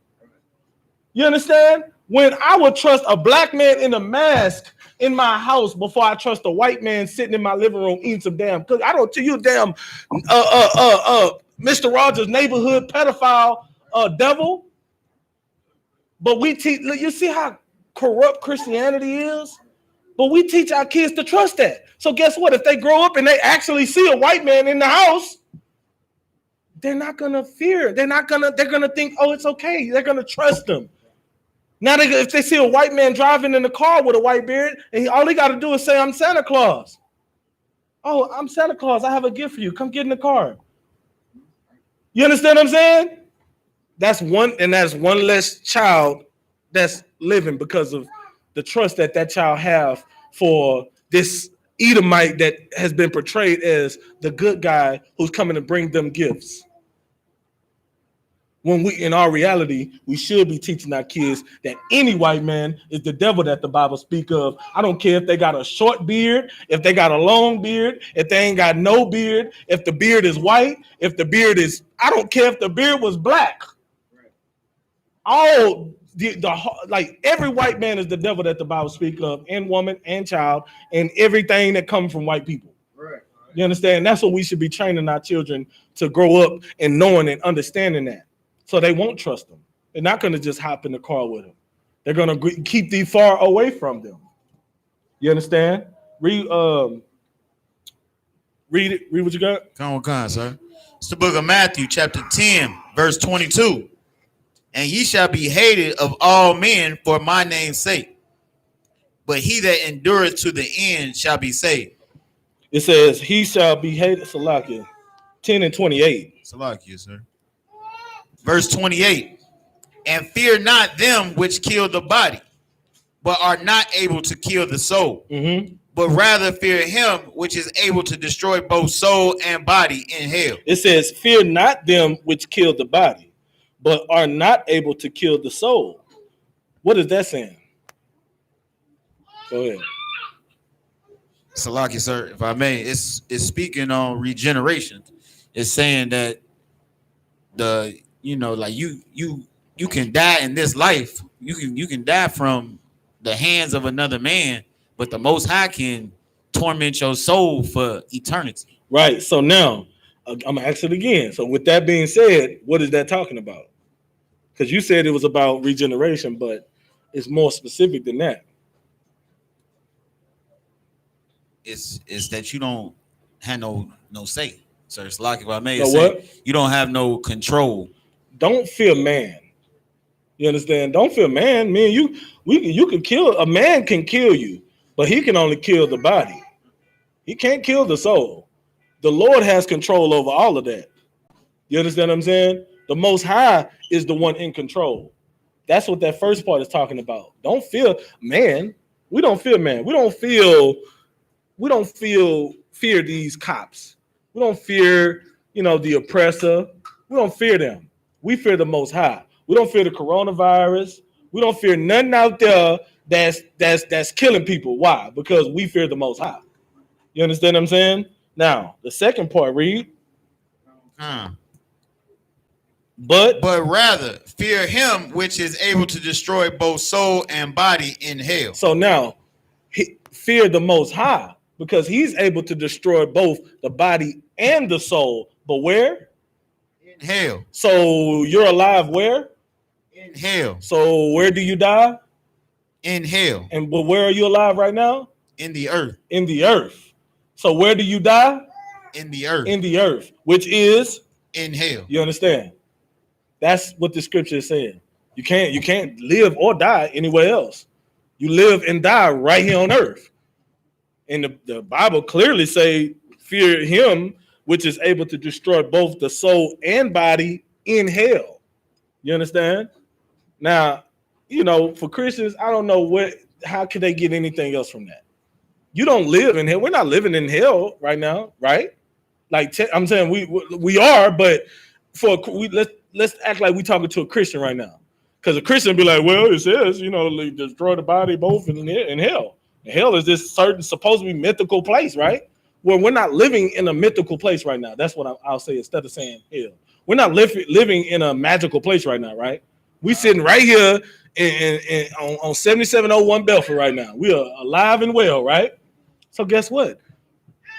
You understand? When I would trust a black man in a mask in my house before I trust a white man sitting in my living room eating some damn cookies. I don't tell you, damn Mr. Rogers' neighborhood pedophile devil. But we teach, you see how corrupt Christianity is? But we teach our kids to trust that. So guess what? If they grow up and they actually see a white man in the house, they're not gonna fear. They're gonna think, oh, it's okay. They're gonna trust them. Now, if they see a white man driving in the car with a white beard, and all he got to do is say, I'm Santa Claus. Oh, I'm Santa Claus. I have a gift for you. Come get in the car. You understand what I'm saying? That's one less child that's living because of the trust that child have for this Edomite that has been portrayed as the good guy who's coming to bring them gifts. When in our reality, we should be teaching our kids that any white man is the devil that the Bible speak of. I don't care if they got a short beard, if they got a long beard, if they ain't got no beard, if the beard is white, if the beard is, I don't care if the beard was black. All like every white man is the devil that the Bible speak of, and woman and child, and everything that comes from white people. Right. You understand? That's what we should be training our children to grow up and knowing and understanding that. So they won't trust them. They're not going to just hop in the car with them. They're going to keep thee far away from them. You understand? Read what you got. Come on, sir. It's the book of Matthew, chapter 10, verse 22. And ye shall be hated of all men for my name's sake, but he that endureth to the end shall be saved. It says, he shall be hated, Salakia, 10 and 28. Salakia, sir. Verse 28. And fear not them which kill the body, but are not able to kill the soul. Mm-hmm. But rather fear him which is able to destroy both soul and body in hell. It says, fear not them which kill the body, but are not able to kill the soul. What is that saying? Go ahead. Salaki, sir, if I may, it's speaking on regeneration. It's saying that like you can die in this life. You can die from the hands of another man, but the Most High can torment your soul for eternity. Right. So now I'm gonna ask it again. So with that being said, what is that talking about? Because you said it was about regeneration, but it's more specific than that. It's that you don't have no say. So it's like if I may So say, what? you don't have no control. Don't fear man. You understand? Don't fear man. Man, you can kill a man can kill you, but he can only kill the body. He can't kill the soul. The Lord has control over all of that. You understand what I'm saying? The Most High is the one in control. That's what that first part is talking about. Don't fear man. We don't fear man. We don't fear these cops. We don't fear, the oppressor. We don't fear them. We fear the Most High. We don't fear the coronavirus. We don't fear nothing out there that's killing people. Why? Because we fear the Most High. You understand what I'm saying? Now, the second part, read. But rather fear him which is able to destroy both soul and body in hell. So now, fear the Most High because he's able to destroy both the body and the soul. But where? In hell. So you're alive where? In hell. So where do you die? In hell. But where are you alive right now? In the earth. In the earth. So where do you die? In the earth. In the earth, which is in hell. You understand? That's what the scripture is saying. You can't live or die anywhere else. You live and die right here on earth. And the Bible clearly say, fear him which is able to destroy both the soul and body in hell. You understand? Now, for Christians, I don't know how could they get anything else from that? You don't live in hell. We're not living in hell right now, right? Like I'm saying we are, but let's act like we talking to a Christian right now. Because a Christian be like, well, it says, destroy the body both in hell. And hell is this certain supposed to be mythical place, right? Well, we're not living in a mythical place right now. That's what I'll say instead of saying hell. We're not living in a magical place right now, right? We sitting right here on 7701 Belfort right now. We are alive and well, right? So guess what?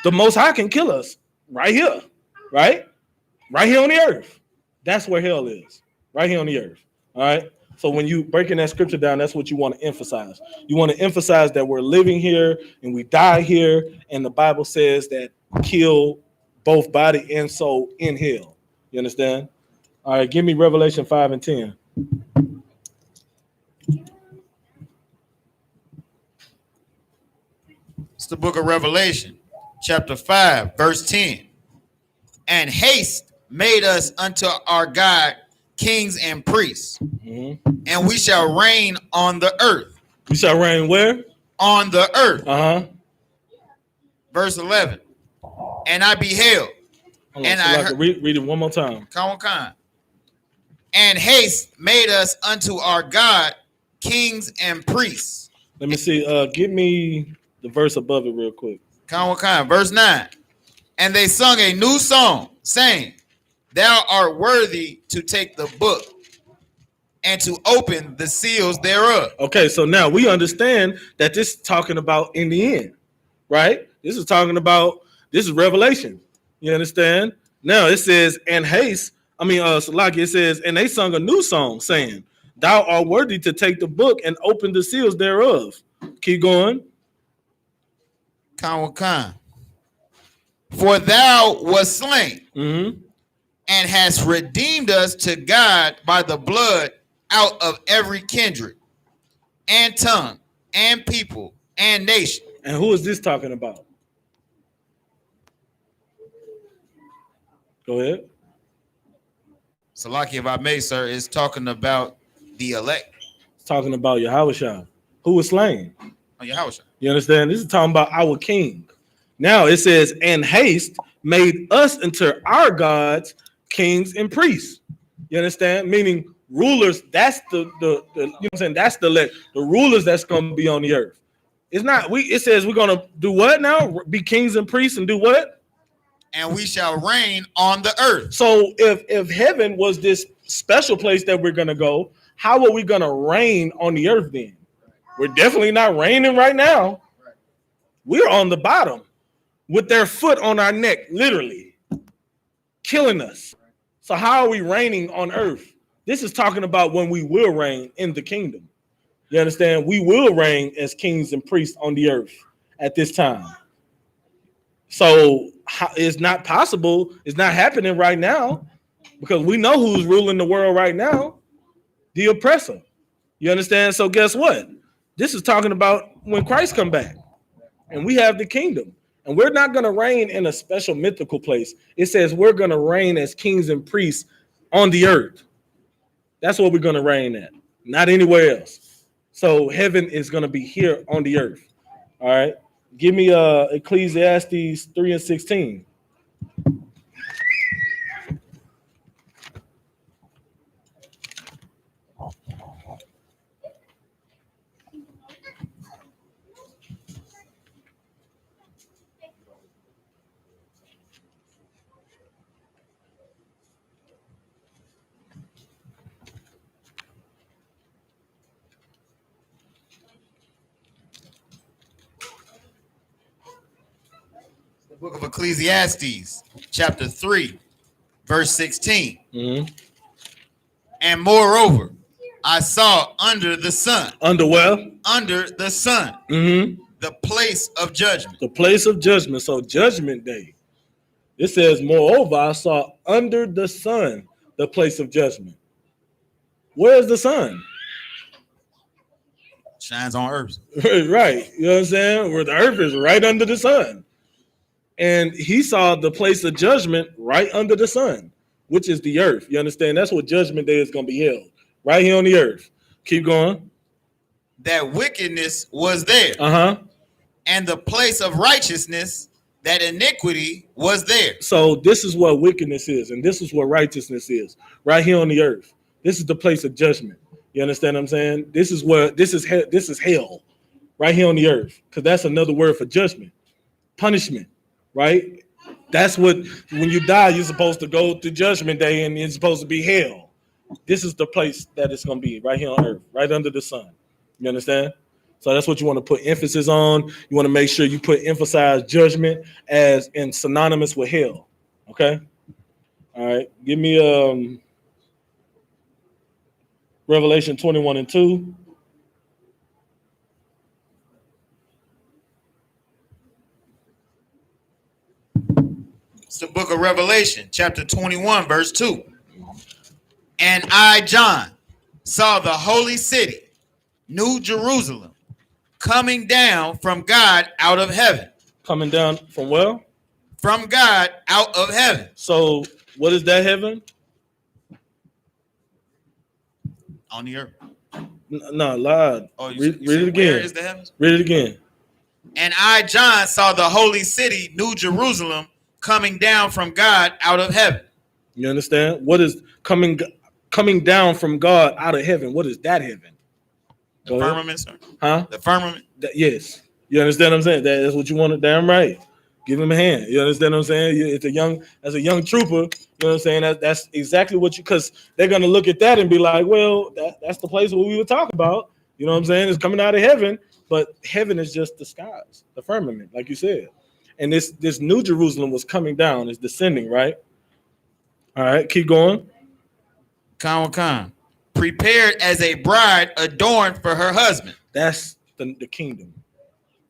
The Most High can kill us right here, right? Right here on the earth. That's where hell is, right here on the earth, all right? So when you breaking that scripture down, that's what you want to emphasize. You want to emphasize that we're living here and we die here, and the Bible says that kill both body and soul in hell. You understand? All right, give me Revelation 5 and 10. It's the book of Revelation, chapter 5, verse 10. And haste made us unto our God kings and priests, and we shall reign on the earth. We shall reign where? On the earth. Verse 11. And I beheld. And I heard, read it one more time. Come on. And haste made us unto our God kings and priests. Let me see. Give me the verse above it real quick. Come on. Verse 9. And they sung a new song, saying, Thou art worthy to take the book and to open the seals thereof. Okay, so now we understand that this is talking about in the end, right? This is Revelation. You understand? Now it says, and haste, Salaki, it says, and they sung a new song, saying, Thou art worthy to take the book and open the seals thereof. Keep going. Khan. For thou wast slain and hast redeemed us to God by the blood out of every kindred and tongue and people and nation. And who is this talking about? Go ahead. Salaki, if I may, sir, is talking about the elect. It's talking about Yahushua, who was slain. Oh, Yahushua. You understand? This is talking about our king. Now it says, and haste made us into our gods, kings and priests. You understand? Meaning rulers, that's the you know what I'm saying? That's the rulers that's gonna be on the earth. It's not it says we're gonna do what now? Be kings and priests and do what? And we shall reign on the earth. So if heaven was this special place that we're gonna go, how are we gonna reign on the earth then? We're definitely not reigning right now. We're on the bottom with their foot on our neck, literally killing us. So how are we reigning on earth? This is talking about when we will reign in the kingdom. You understand? We will reign as kings and priests on the earth at this time. So it's not possible. It's not happening right now because we know who's ruling the world right now, the oppressor. You understand? So guess what? This is talking about when Christ come back and we have the kingdom. And we're not going to reign in a special mythical place. It says we're going to reign as kings and priests on the earth. That's what we're going to reign at, not anywhere else. So heaven is going to be here on the earth. All right. Give me Ecclesiastes 3:16. Book of Ecclesiastes, chapter 3, verse 16. Mm-hmm. And moreover, I saw under the sun. Under where? Under the sun. Mm-hmm. The place of judgment. The place of judgment. So judgment day. It says, moreover, I saw under the sun the place of judgment. Where's the sun? Shines on earth. Right. You know what I'm saying? Where the earth is right under the sun. And he saw the place of judgment right under the sun, which is the earth. You understand? That's what judgment day is going to be held. Right here on the earth. Keep going. That wickedness was there. Uh-huh. And the place of righteousness, that iniquity was there. So this is what wickedness is, and this is what righteousness is. Right here on the earth. This is the place of judgment. You understand what I'm saying? This is hell. Right here on the earth. Because that's another word for judgment. Punishment. Right? That's what, when you die, you're supposed to go to judgment day and it's supposed to be hell. This is the place that it's going to be right here on earth, right under the sun. You understand? So that's what you want to put emphasis on. You want to make sure you emphasize judgment as in synonymous with hell. Okay? All right. Give me Revelation 21:2. It's the book of Revelation, chapter 21, verse 2. And I, John, saw the holy city, New Jerusalem, coming down from God out of heaven. Coming down from where? From God out of heaven. So what is that heaven? On the earth. No, lied. Oh, read it again. Where is the heavens? Read it again. And I, John, saw the holy city, New Jerusalem, coming down from God out of heaven. You understand? What is coming down from God out of heaven? What is that heaven? The firmament, sir? Huh? The firmament? Yes. You understand what I'm saying? That's what you wanted. Damn right. Give him a hand. You understand what I'm saying? It's as a young trooper, you know what I'm saying? That's exactly what because they're going to look at that and be like, well, that's the place where we were talking about. You know what I'm saying? It's coming out of heaven, but heaven is just the skies, the firmament, like you said. And this New Jerusalem was coming down, it's descending, right? All right, keep going. Khan. Prepared as a bride adorned for her husband. That's the kingdom.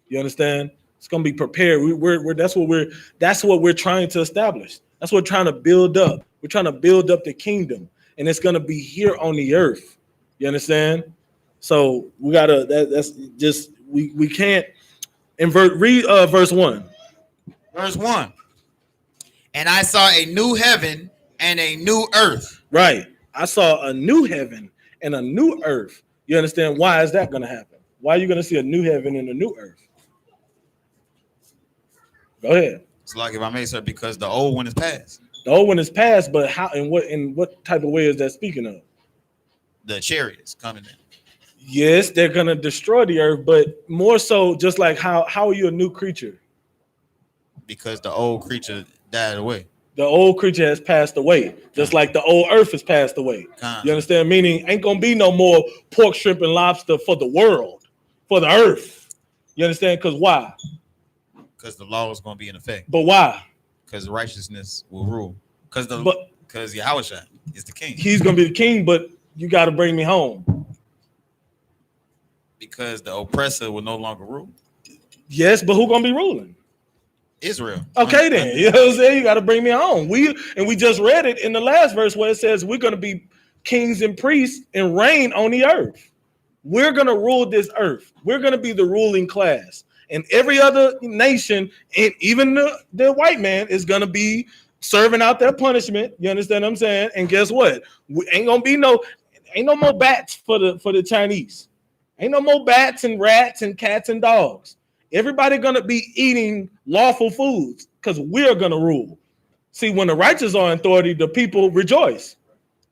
You understand? It's gonna be prepared. That's what we're trying to establish. That's what we're trying to build up. We're trying to build up the kingdom, and it's gonna be here on the earth. You understand? So we gotta. That's just we can't invert. Read verse 1. Verse 1. And I saw a new heaven and a new earth. Right. I saw a new heaven and a new earth. You understand? Why is that gonna happen? Why are you gonna see a new heaven and a new earth? Go ahead. It's like if I may, sir, because the old one is past. The old one is past, but how and what type of way is that speaking of? The chariots coming in. Yes, they're gonna destroy the earth, but more so, just like how are you a new creature? Because the old creature died away. The old creature has passed away, just like the old earth has passed away. You understand? Meaning, ain't gonna be no more pork, shrimp, and lobster for the world, for the earth. You understand? Because why? Because the law is gonna be in effect. But why? Because righteousness will rule. Because Yahushua is the king. He's gonna be the king, but you got to bring me home. Because the oppressor will no longer rule. Yes, but who gonna be ruling? Israel. Okay, then. You know what I'm saying? You got to bring me home. We just read it in the last verse where it says we're gonna be kings and priests and reign on the earth. We're gonna rule this earth. We're gonna be the ruling class, and every other nation, and even the white man, is gonna be serving out their punishment. You understand what I'm saying? And guess what? We ain't no more bats for the Chinese. Ain't no more bats and rats and cats and dogs. Everybody gonna be eating lawful foods because we're gonna rule. See, when the righteous are in authority, the people rejoice.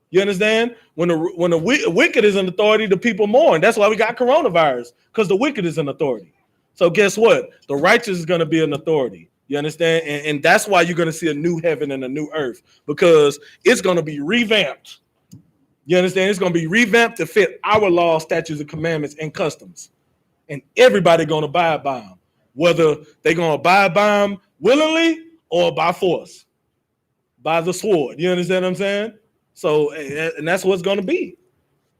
You understand? When the wicked is in authority, the people mourn. That's why we got coronavirus, because the wicked is in authority. So guess what? The righteous is gonna be in authority. You understand? And that's why you're gonna see a new heaven and a new earth, because it's gonna be revamped. You understand? It's gonna be revamped to fit our laws, statutes, and commandments and customs. And everybody gonna abide by them, whether they're gonna abide by them willingly or by force, by the sword. You understand what I'm saying? So, and that's what's gonna be.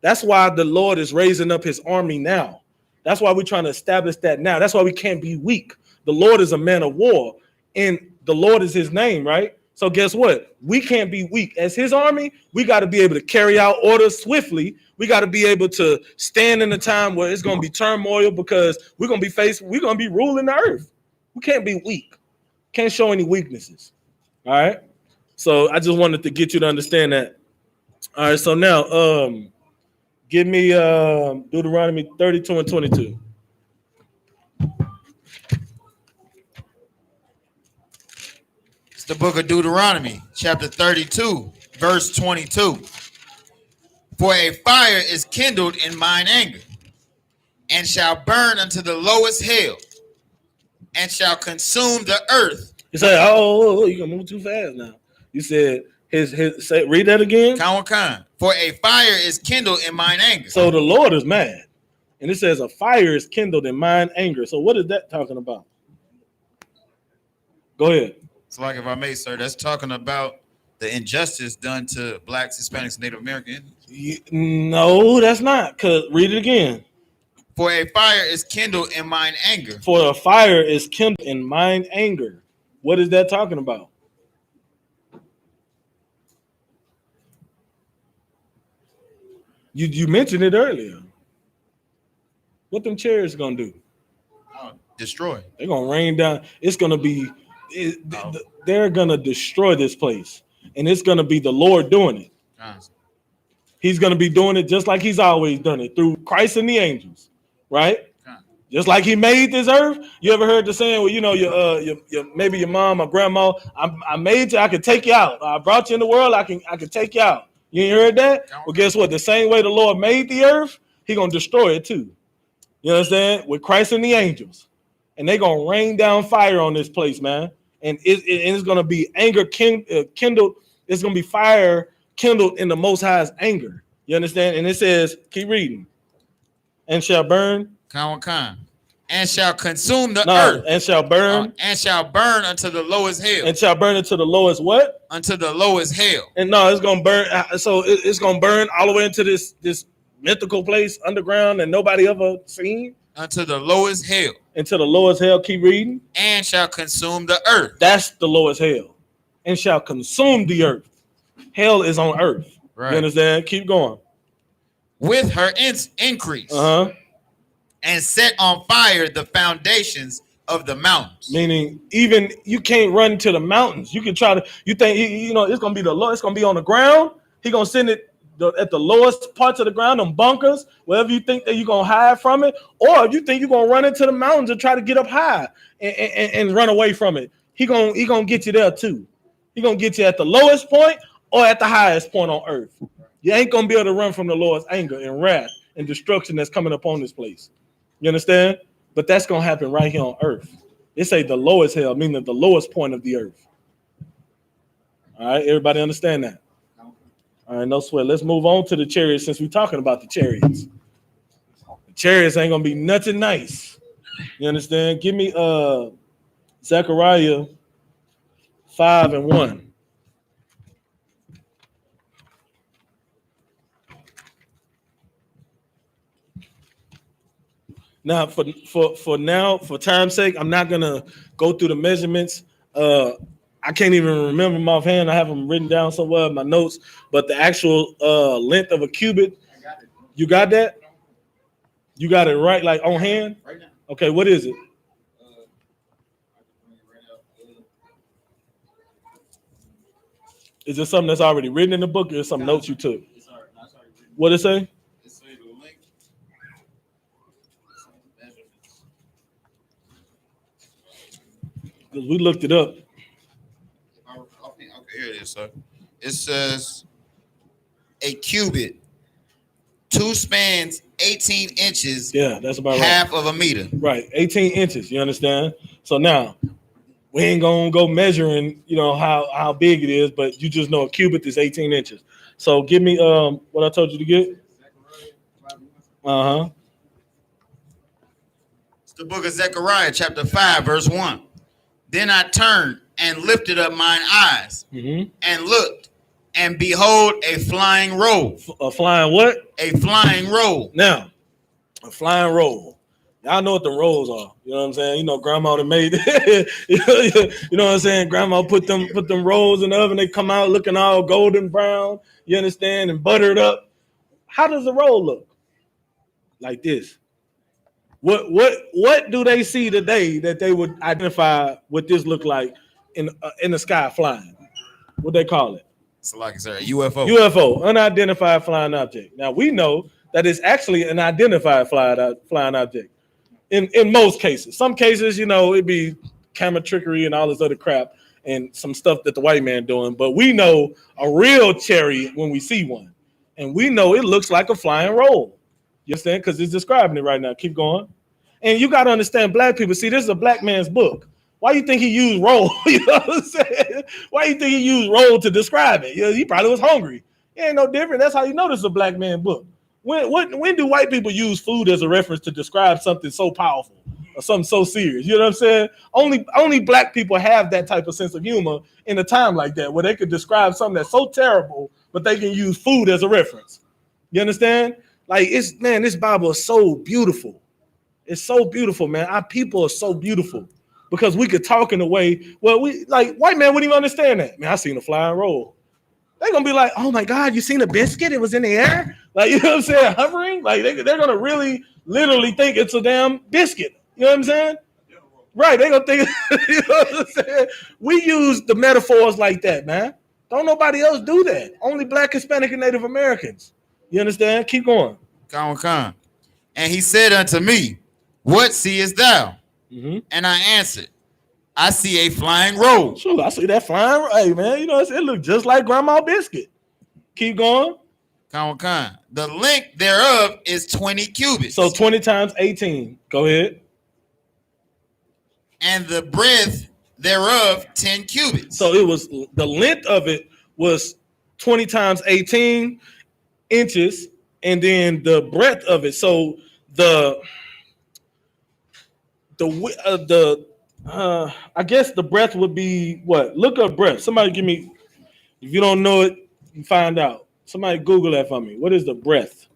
That's why the Lord is raising up his army now. That's why we're trying to establish that now. That's why we can't be weak. The Lord is a man of war, and the Lord is his name, right? So guess what? We can't be weak. As his army, we got to be able to carry out orders swiftly. We got to be able to stand in a time where it's going to be turmoil, because we're going to be ruling the earth. We can't be weak. Can't show any weaknesses. All right? So I just wanted to get you to understand that. All right, so now give me Deuteronomy 32 and 22. The book of Deuteronomy, chapter 32, verse 22. For a fire is kindled in mine anger, and shall burn unto the lowest hell, and shall consume the earth. You say, oh, you can move too fast now. You said read that again. For a fire is kindled in mine anger. So the Lord is mad, and it says a fire is kindled in mine anger. So what is that talking about? Go ahead. It's like, if I may, sir, that's talking about the injustice done to blacks, Hispanics, Native Americans. No, that's not. Because read it again. For a fire is kindled in mine anger. For a fire is kindled in mine anger. What is that talking about? You mentioned it earlier. What them chariots gonna do? Destroy. They're gonna rain down. It's gonna be. They're gonna destroy this place, and it's gonna be the Lord doing it. He's gonna be doing it just like he's always done it, through Christ and the angels, right? Just like he made this earth. You ever heard the saying, well, you know, your maybe your mom or grandma, I made you, I could take you out. I brought you in the world, I can take you out. You ain't heard that? Well, guess what? The same way the Lord made the earth, he gonna destroy it too. You understand? With Christ and the angels. And they gonna rain down fire on this place, man. And it's gonna be anger kindled. It's gonna be fire kindled in the Most High's anger. You understand? And it says, keep reading. And shall burn. And shall consume the earth. And shall burn. And shall burn unto the lowest hell. And shall burn into the lowest what? Unto the lowest hell. And no, it's gonna burn. So it's gonna burn all the way into this mythical place underground that nobody ever seen. Unto the lowest hell. Into the lowest hell. Keep reading. And shall consume the earth. That's the lowest hell. and shall consume the earth. Hell is on earth. Right. You understand? Keep going. With her increase, and set on fire the foundations of the mountains. Meaning, even you can't run to the mountains. You can try to. You think it's gonna be the low. It's gonna be on the ground. He gonna send it at the lowest parts of the ground, them bunkers, wherever you think that you're gonna hide from it, or if you think you're gonna run into the mountains and try to get up high and run away from it. He gonna get you there too. He gonna get you at the lowest point or at the highest point on earth. You ain't gonna be able to run from the Lord's anger and wrath and destruction that's coming upon this place. You understand? But that's gonna happen right here on earth. They say the lowest hell, meaning the lowest point of the earth. All right, everybody understand that? All right, no sweat. Let's move on to the chariots since we're talking about the chariots. The chariots ain't gonna be nothing nice. You understand? Give me Zechariah 5:1. Now, for time's sake, I'm not gonna go through the measurements. I can't even remember them offhand. I have them written down somewhere in my notes. But the actual length of a cubit, you got that? You got it right, like on hand? Right now. Okay, what is it? Is it something that's already written in the book, or some notes you took? What it say? Because we looked it up. Okay, here it is, sir. It says a cubit, 2 spans, 18 inches. Yeah, that's about right. Half of a meter. Right, 18 inches. You understand? So now we ain't gonna go measuring, how big it is, but you just know a cubit is 18 inches. So give me what I told you to get. It's the book of Zechariah, chapter 5, verse 1. Then I turned and lifted up mine eyes and looked, and behold, a flying roll. A flying what? A flying roll. Now, a flying roll. Y'all know what the rolls are. You know what I'm saying? Grandma that made it. You know what I'm saying? Grandma put them rolls in the oven. They come out looking all golden brown. You understand? And buttered up. How does the roll look? Like this. What do they see today that they would identify what this look like in the sky flying? What they call it? It's like it's a UFO. UFO, unidentified flying object. Now we know that it's actually an identified flying object. In most cases, some cases, it'd be camera trickery and all this other crap and some stuff that the white man doing. But we know a real chariot when we see one, and we know it looks like a flying roll. You understand? Because it's describing it right now. Keep going. And you got to understand, black people. See, this is a black man's book. Why you think he used roll? You know what I'm saying? Why you think he used roll to describe it? He probably was hungry. It ain't no different. That's how you know this is a black man book. When do white people use food as a reference to describe something so powerful or something so serious? You know what I'm saying? Only black people have that type of sense of humor in a time like that, where they could describe something that's so terrible, but they can use food as a reference. You understand? Like, this Bible is so beautiful. It's so beautiful, man. Our people are so beautiful because we could talk in a way, white man wouldn't even understand that. Man, I seen a flying roll. They're going to be like, oh my God, you seen a biscuit? It was in the air? Like, you know what I'm saying? Hovering? Like, they're going to really, literally think it's a damn biscuit. You know what I'm saying? Right. They're going to think, you know what I'm saying? We use the metaphors like that, man. Don't nobody else do that. Only Black, Hispanic, and Native Americans. You understand? Keep going. Con. And he said unto me, what seest thou? And I answered, I see a flying roll. Sure, I see that flying roll. Hey, man, it looked just like Grandma Biscuit. Keep going. Con. The length thereof is 20 cubits. So 20 times 18. Go ahead. And the breadth thereof 10 cubits. So the length of it was 20 times 18 inches, and then the breadth of it. So I guess the breadth would be what? Look up breadth. Somebody give me, if you don't know it, you find out. Somebody Google that for me. What is the breadth?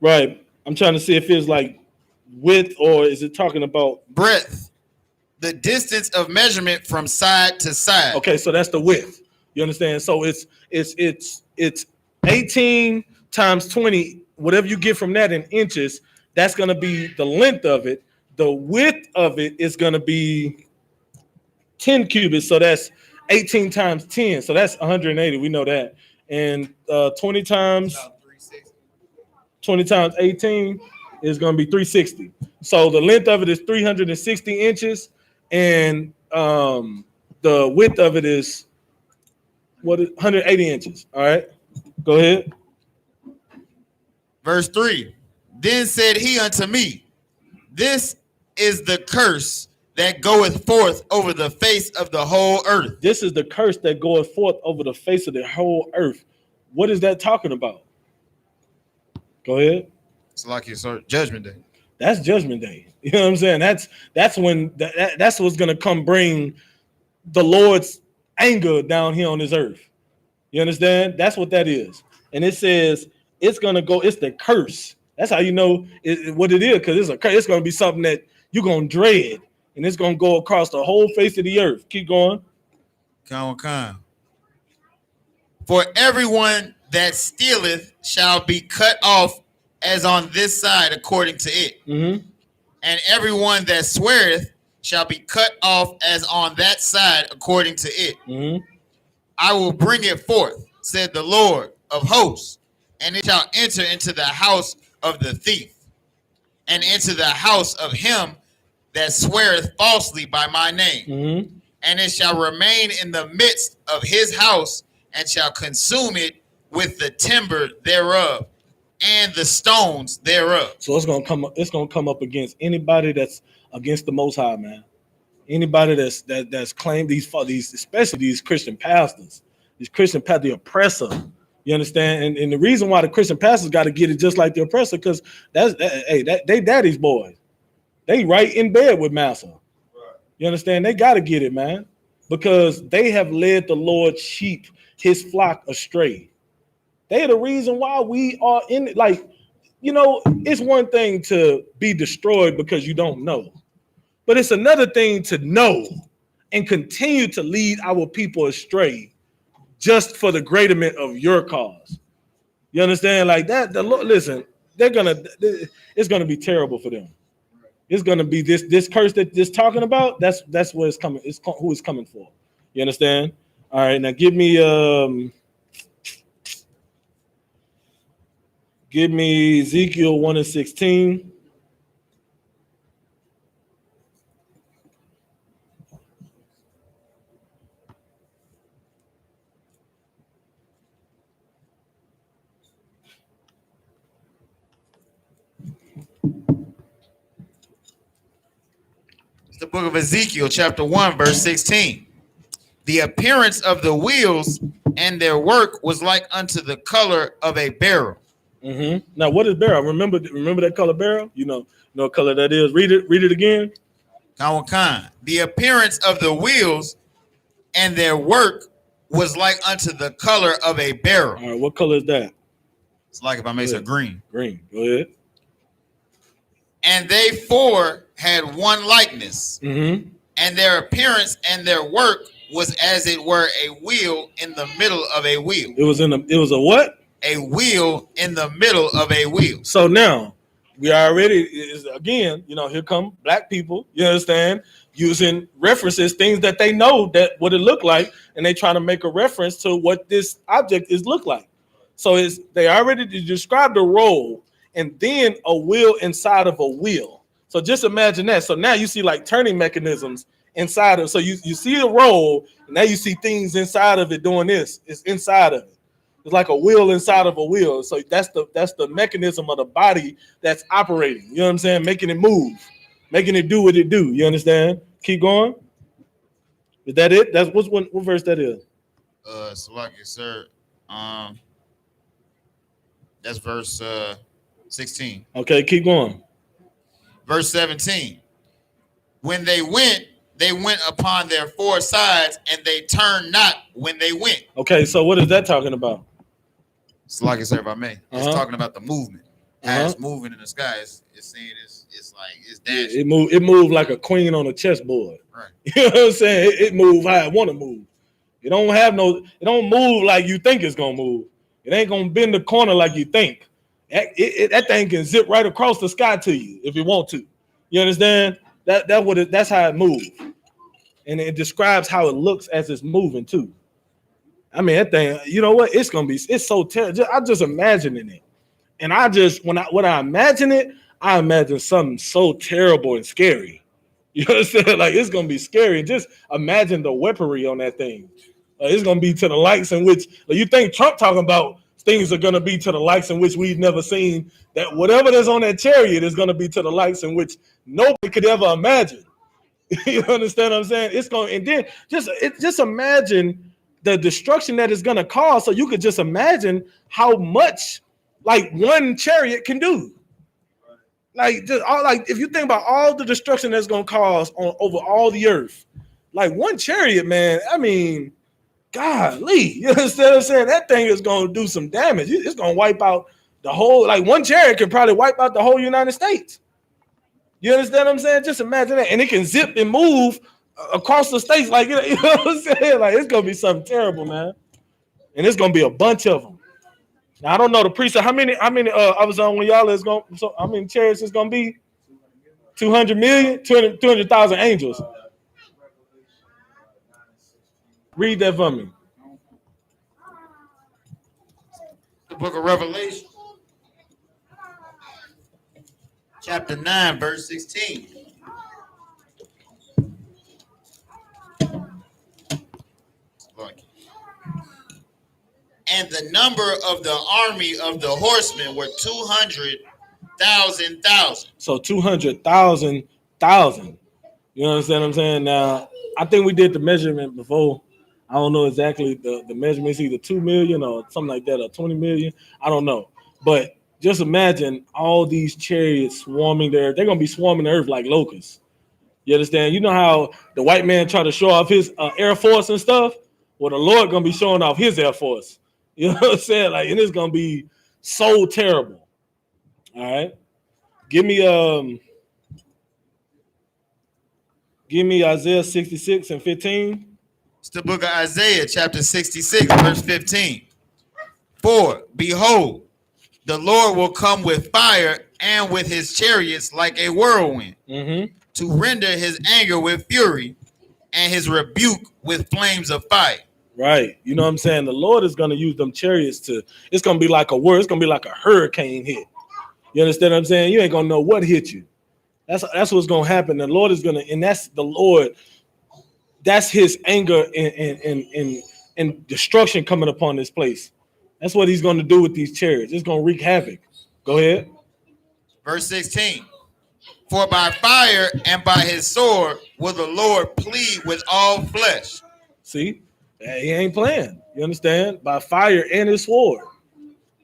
Right. I'm trying to see if it's like width or is it talking about breadth, the distance of measurement from side to side. okay, so that's the width. You understand? So it's 18 times 20, whatever you get from that in inches, that's gonna be the length of it. The width of it is gonna be 10 cubits, so that's 18 times 10, so that's 180. We know that. And 20 times 18 is going to be 360. So the length of it is 360 inches, and the width of it is 180 inches. All right, go ahead. Verse 3. Then said he unto me, this is the curse that goeth forth over the face of the whole earth. This is the curse that goeth forth over the face of the whole earth. What is that talking about? Go ahead. It's like your judgment day. That's judgment day. You know what I'm saying? That's when that's what's gonna come bring the Lord's anger down here on this earth. You understand? That's what that is. And it says it's gonna go. It's the curse. That's how you know what it is, because it's a curse. It's gonna be something that you're gonna dread, and it's gonna go across the whole face of the earth. Keep going. Come. For everyone that stealeth shall be cut off as on this side according to it. Mm-hmm. And everyone that sweareth shall be cut off as on that side according to it. Mm-hmm. I will bring it forth, said the Lord of hosts, and it shall enter into the house of the thief, and into the house of him that sweareth falsely by my name. Mm-hmm. And it shall remain in the midst of his house, and shall consume it with the timber thereof and the stones thereof. So it's gonna come up against anybody that's against the Most High, man. Anybody that's claimed these especially these Christian pastors, the oppressor. You understand? And the reason why the Christian pastors got to get it just like the oppressor, because they daddy's boys. They right in bed with Massa. You understand? They got to get it, man, because they have led the Lord's sheep, his flock, astray. They're the reason why we are in it. Like, you know, it's one thing to be destroyed because you don't know, but it's another thing to know and continue to lead our people astray just for the greaterment of your cause. You understand? Like that. Listen, it's gonna be terrible for them. It's gonna be this curse that this talking about. That's where it's coming. It's who it's coming for. You understand? All right, now give me Ezekiel 1:16. It's the book of Ezekiel, chapter 1, verse 16. The appearance of the wheels and their work was like unto the color of a beryl. Mm-hmm. Now, what is beryl? Remember that color beryl? You know what color that is. Read it again. The appearance of the wheels and their work was like unto the color of a beryl. All right, what color is that? It's like, if I may say, green. Green. Go ahead. And they four had one likeness, Mm-hmm. and their appearance and their work was as it were a wheel in the middle of a wheel. It was a what? A wheel in the middle of a wheel. So now we already again, here come black people, you understand, using references, things that they know that what it look like, and they try to make a reference to what this object is look like. So they already described the role and then a wheel inside of a wheel. So just imagine that. So now you see like turning mechanisms inside of, so you see a roll, and now you see things inside of it doing this. It's inside of it. It's like a wheel inside of a wheel. So that's the mechanism of the body that's operating. You know what I'm saying? Making it move, making it do what it do. You understand? Keep going. Is that it? That's what verse that is? Salaki, sir. That's verse 16. Okay, keep going. Verse 17. When they went upon their four sides, and they turned not when they went. Okay, so what is that talking about? Salaki, sir, if I may. It's talking about the movement. how it's moving in the sky. It's saying it's like it's dashing. It moved like a queen on a chessboard. Right. You know what I'm saying? It moved how it want to move. It don't move like you think it's gonna move. It ain't gonna bend the corner like you think. That thing can zip right across the sky to you if it want to. You understand? That's how it moves. And it describes how it looks as it's moving too. I mean, that thing, you know what? It's so terrible. I'm just imagining it. And when I imagine it, I imagine something so terrible and scary. You understand? Like, it's gonna be scary. Just imagine the weaponry on that thing. It's gonna be to the likes in which you think Trump talking about things are gonna be to the likes in which we've never seen. That whatever that's on that chariot is gonna be to the likes in which nobody could ever imagine. You understand what I'm saying? It's going, and then just imagine the destruction that it's gonna cause. So you could just imagine how much like one chariot can do. Like if you think about all the destruction that's gonna cause over all the earth, like one chariot, man. I mean, golly, you understand what I'm saying? That thing is gonna do some damage. It's gonna wipe out the whole. Like one chariot can probably wipe out the whole United States. You understand what I'm saying? Just imagine that, and it can zip and move across the states. Like you know what I'm saying? Like it's gonna be something terrible, man. And it's gonna be a bunch of them. Now, I don't know the priest. How many I was on when y'all is going. So how many chariots is gonna be? 200 million, 200,000 angels. Read that for me. The book of Revelation, chapter 9, verse 16. And the number of the army of the horsemen were 200,000. So 200,000. You understand what I'm saying? Now, I think we did the measurement before. I don't know exactly the measurements, either 2 million or something like that, or 20 million. I don't know. But just imagine all these chariots swarming there. They're going to be swarming the earth like locusts. You understand? You know how the white man tried to show off his Air Force and stuff? Well, the Lord going to be showing off his Air Force. You know what I'm saying? Like, and it's going to be so terrible. All right. Give me Isaiah 66 and 15. It's the book of Isaiah, chapter 66, verse 15. For behold, the Lord will come with fire and with his chariots like a whirlwind, to render his anger with fury and his rebuke with flames of fire. Right. You know what I'm saying? The Lord is going to use them chariots it's going to be like a whirl. It's going to be like a hurricane hit. You understand what I'm saying? You ain't going to know what hit you. That's what's going to happen. The Lord is going to, and that's the Lord. That's his anger and destruction coming upon this place. That's what he's going to do with these chariots. It's going to wreak havoc. Go ahead. Verse 16. For by fire and by his sword will the Lord plead with all flesh. See, he ain't playing. You understand? By fire and his sword.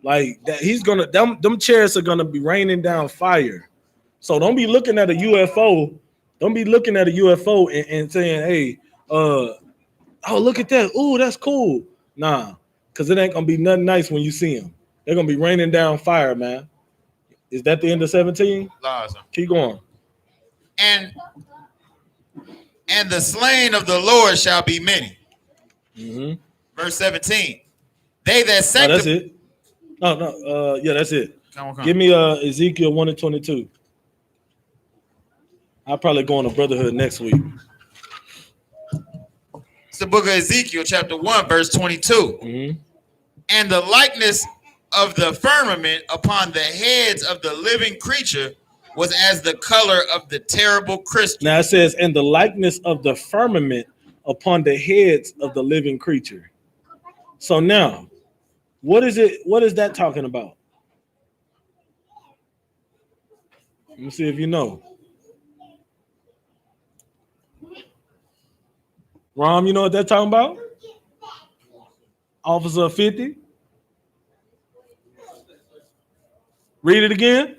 Like that, he's gonna them chariots are gonna be raining down fire. So don't be looking at a UFO. Don't be looking at a UFO and saying, hey, oh, look at that. Ooh, that's cool. Nah, because it ain't gonna be nothing nice when you see them. They're gonna be raining down fire, man. Is that the end of 17? Awesome. Keep going. And the slain of the Lord shall be many. Verse 17. They that sanctify. That's it. No. Yeah, that's it. Come. Give me Ezekiel 1 and 22. I'll probably go on to Brotherhood next week. It's the book of Ezekiel, chapter 1, verse 22. And the likeness of the firmament upon the heads of the living creature was as the color of the terrible crystal. Now it says, and the likeness of the firmament upon the heads of the living creature. So now, what is it? What is that talking about? Let me see if you know. Rom, you know what that's talking about? Officer 50. Read it again.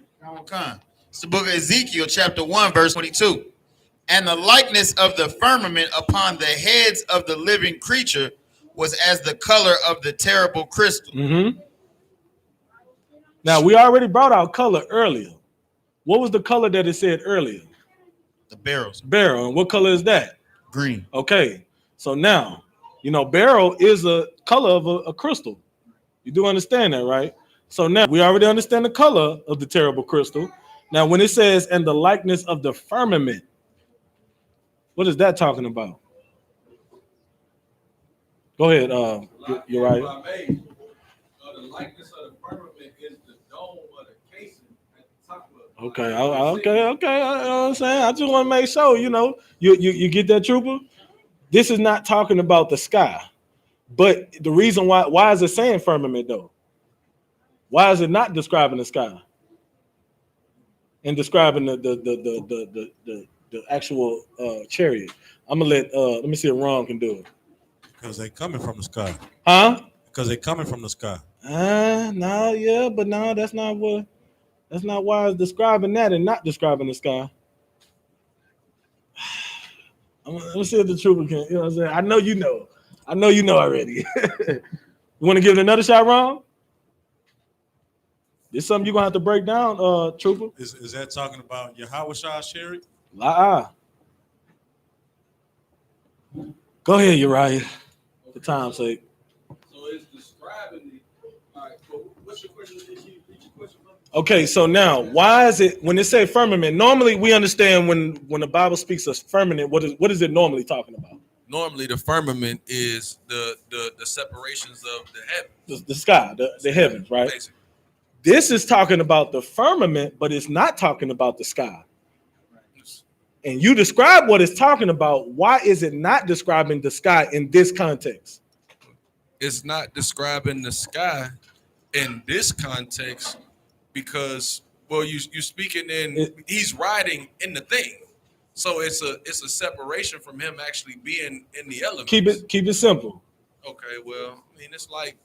It's the book of Ezekiel, chapter 1, verse 22. And the likeness of the firmament upon the heads of the living creature was as the color of the terrible crystal. Now, we already brought out color earlier. What was the color that it said earlier? The barrels. Beryl. And what color is that? Green. Okay. So now, beryl is a color of a crystal. You do understand that, right? So now we already understand the color of the terrible crystal. Now, when it says, and the likeness of the firmament, what is that talking about? Go ahead, you're right. The likeness of the firmament is the dome of the casing at the top of it. Okay, okay. You know what I'm saying? I just want to make sure, you get that, trooper? This is not talking about the sky. But the reason why is it saying firmament though? Why is it not describing the sky and describing the actual chariot? I'm gonna let me see if Ron can do it. Because they coming from the sky. Huh? Because they coming from the sky. No, yeah, but no, that's not why it's describing that and not describing the sky. Let me see if the trooper can. You know what I'm saying? I know you know already. You want to give it another shot, Ron? This is something you're gonna have to break down, trooper. Is that talking about Yahweh's chariot? Go ahead, Uriah. For time's sake. So it's describing the. All right. So what's your question? Okay, so now why is it when it say firmament? Normally we understand when the Bible speaks of firmament, what is it normally talking about? Normally, the firmament is the separations of the heavens, The sky, the heavens, right? basically. This is talking about the firmament, but it's not talking about the sky. And you describe what it's talking about. Why is it not describing the sky in this context? It's not describing the sky in this context because, well, you speaking in he's riding in the thing, so it's a separation from him actually being in the elements. Keep it simple. Okay, well, I mean, it's like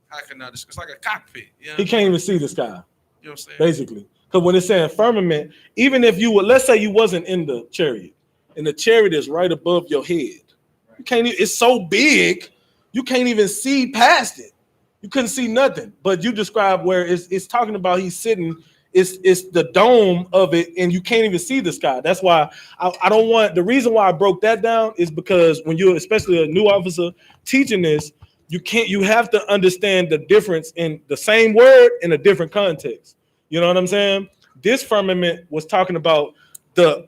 how can I? It's like a cockpit. He can't even see the sky. You know what I'm saying? Basically. Because when it's saying firmament, even if you would, let's say you wasn't in the chariot, and the chariot is right above your head, you can't. It's so big, you can't even see past it. You couldn't see nothing. But you describe where it's talking about he's sitting. It's the dome of it, and you can't even see the sky. That's why I don't want. The reason why I broke that down is because when you're, especially a new officer teaching this, you have to understand the difference in the same word in a different context. You know what I'm saying? This firmament was talking about the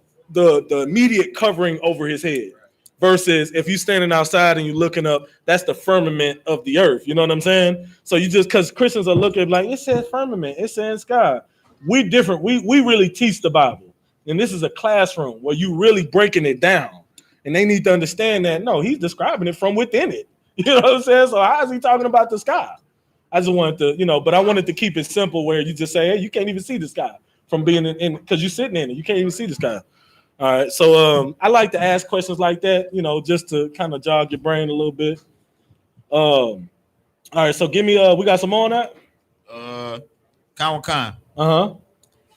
immediate covering over his head, versus if you're standing outside and you're looking up, that's the firmament of the earth. You know what I'm saying? So you just, because Christians are looking like it says firmament, it says sky. We different. We really teach the Bible, and this is a classroom where you really breaking it down, and they need to understand that no, he's describing it from within it. You know what I'm saying? So how is he talking about the sky? I just wanted to, but I wanted to keep it simple where you just say, hey, you can't even see the sky from being in because you're sitting in it. You can't even see the sky. All right. So I like to ask questions like that, just to kind of jog your brain a little bit. All right. So give me, we got some more on that? Khan. Uh-huh.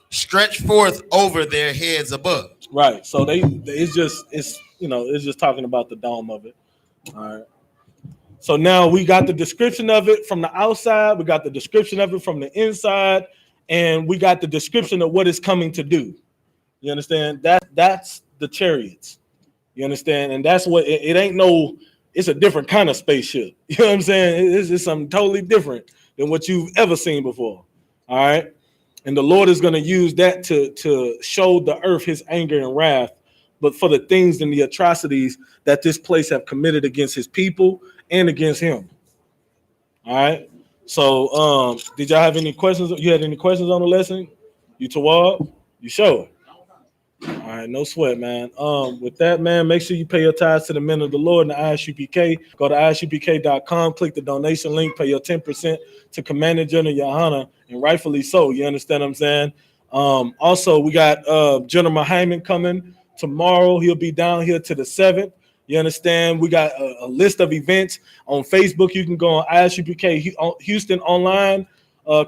Stretch forth over their heads above. Right. So it's just talking about the dome of it. All right. So now we got the description of it from the outside, we got the description of it from the inside, and we got the description of what it's coming to do. You understand? That's the chariots. You understand? And that's what it ain't no, it's a different kind of spaceship. You know what I'm saying? It's something totally different than what you've ever seen before. All right. And the Lord is going to use that to show the earth his anger and wrath, but for the things and the atrocities that this place have committed against his people and against him. All right. So did y'all have any questions? You had any questions on the lesson? You Tawab? You sure? All right, no sweat, man. With that, man, make sure you pay your tithes to the men of the Lord in the I.S.U.P.K. Go to ISUPK.com, click the donation link, pay your 10% to Commander General YAHANNA, and rightfully so. You understand what I'm saying? Also, we got General Hyman coming tomorrow. He'll be down here to the 7th. You understand? We got a list of events on Facebook. You can go on I.S.U.P.K. Houston online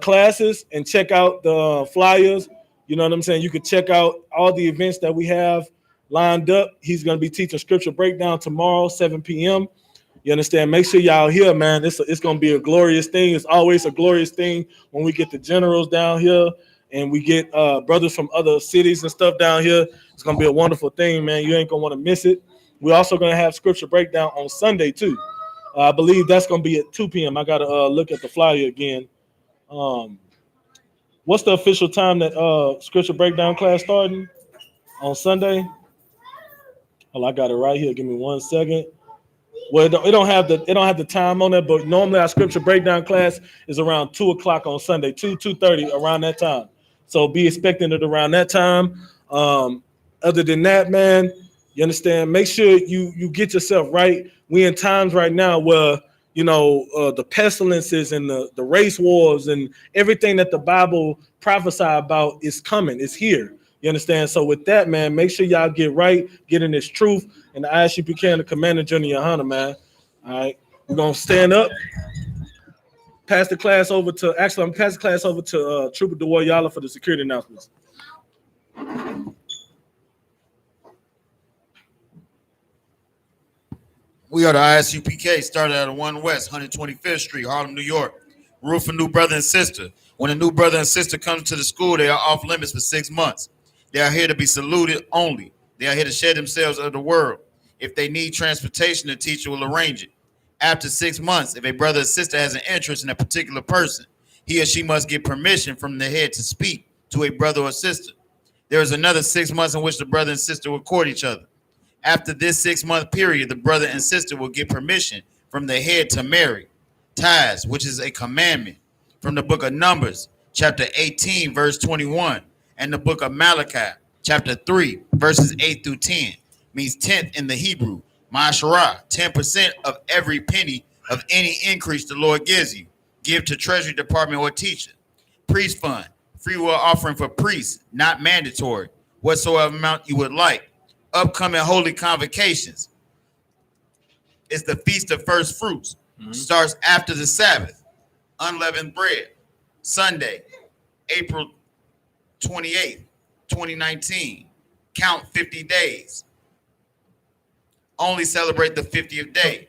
classes and check out the flyers. You know what I'm saying? You can check out all the events that we have lined up. He's going to be teaching scripture breakdown tomorrow, 7 p.m. You understand? Make sure y'all here, man. It's gonna be a glorious thing. It's always a glorious thing when we get the generals down here and we get brothers from other cities and stuff down here. It's gonna be a wonderful thing, man. You ain't gonna want to miss it. We're also gonna have scripture breakdown on Sunday too. I believe that's gonna be at 2 p.m. I gotta look at the flyer again. What's the official time that scripture breakdown class starting on Sunday? Oh, I got it right here. Give me 1 second. Well, it don't have the time on it, but normally our scripture breakdown class is around 2 o'clock on Sunday, 2:30 around that time. So be expecting it around that time. Other than that, man, you understand? Make sure you get yourself right. We in times right now where the pestilences and the race wars and everything that the Bible prophesied about is coming. It's here. You understand? So with that, man, make sure y'all get right, get in this truth, and the I.S.U.P.K and the Commander Junior YAHANNA, man. All right, we're gonna stand up. I'm passing the class over to Trooper DeWar Yala for the security announcements. We are the I.S.U.P.K, started at 1 West, 125th Street, Harlem, New York. Rule for new brother and sister. When a new brother and sister comes to the school, they are off limits for 6 months. They are here to be saluted only. They are here to share themselves of the world. If they need transportation, the teacher will arrange it. After 6 months, if a brother or sister has an interest in a particular person, he or she must get permission from the head to speak to a brother or sister. There is another 6 months in which the brother and sister will court each other. After this 6-month period, the brother and sister will get permission from the head to marry. Tithes, which is a commandment from the book of Numbers, chapter 18, verse 21, and the book of Malachi, chapter 3, verses 8 through 10, means tenth in the Hebrew. Ma'asharah, 10% of every penny of any increase the Lord gives you. Give to Treasury Department or teacher. Priest fund, free will offering for priests, not mandatory, whatsoever amount you would like. Upcoming holy convocations is the Feast of First Fruits. Starts after the Sabbath. Unleavened bread. Sunday, April 28th, 2019. Count 50 days. Only celebrate the 50th day.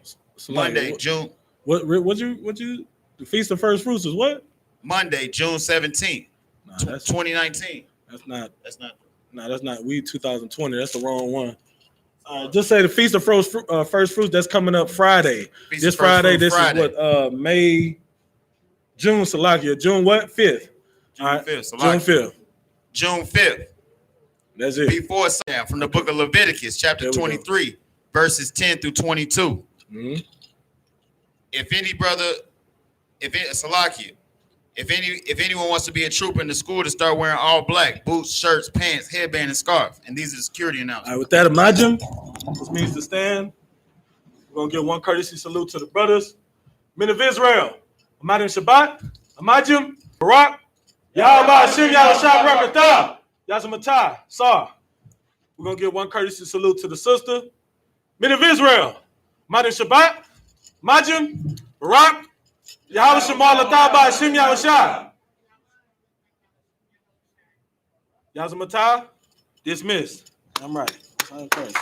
Monday, June. What you? The Feast of First Fruits is what? Monday, June 17th, 2019. That's not. That's not. No, that's not. We 2020. That's the wrong one. Just say the Feast of First Fruits. That's coming up Friday. Feast This of First Friday. Fruit This Friday. is what June Salakia. June what? 5th. June All right. 5th. June 5th. June 5th. That's it. Before sundown, from the book of Leviticus, chapter 23, verses 10 through 22. Mm-hmm. If anyone wants to be a trooper in the school, to start wearing all black, boots, shirts, pants, headband, and scarf. And these are the security announcements. All right, with that, Imagine, which means to stand. We're going to give one courtesy salute to the brothers. Men of Israel, Imagine Shabbat, Imagine, Barak, Yahweh Hashem, Yahweh Shah, Rakatah, Yazamatai, Sar. We're going to give one courtesy salute to the sister. Men of Israel, Imagine Shabbat, Imagine, Barak, Yahweh Shemal Latah Ba Hashem, Yahweh Shah. Yazamatai, dismissed. I'm right. Sign first.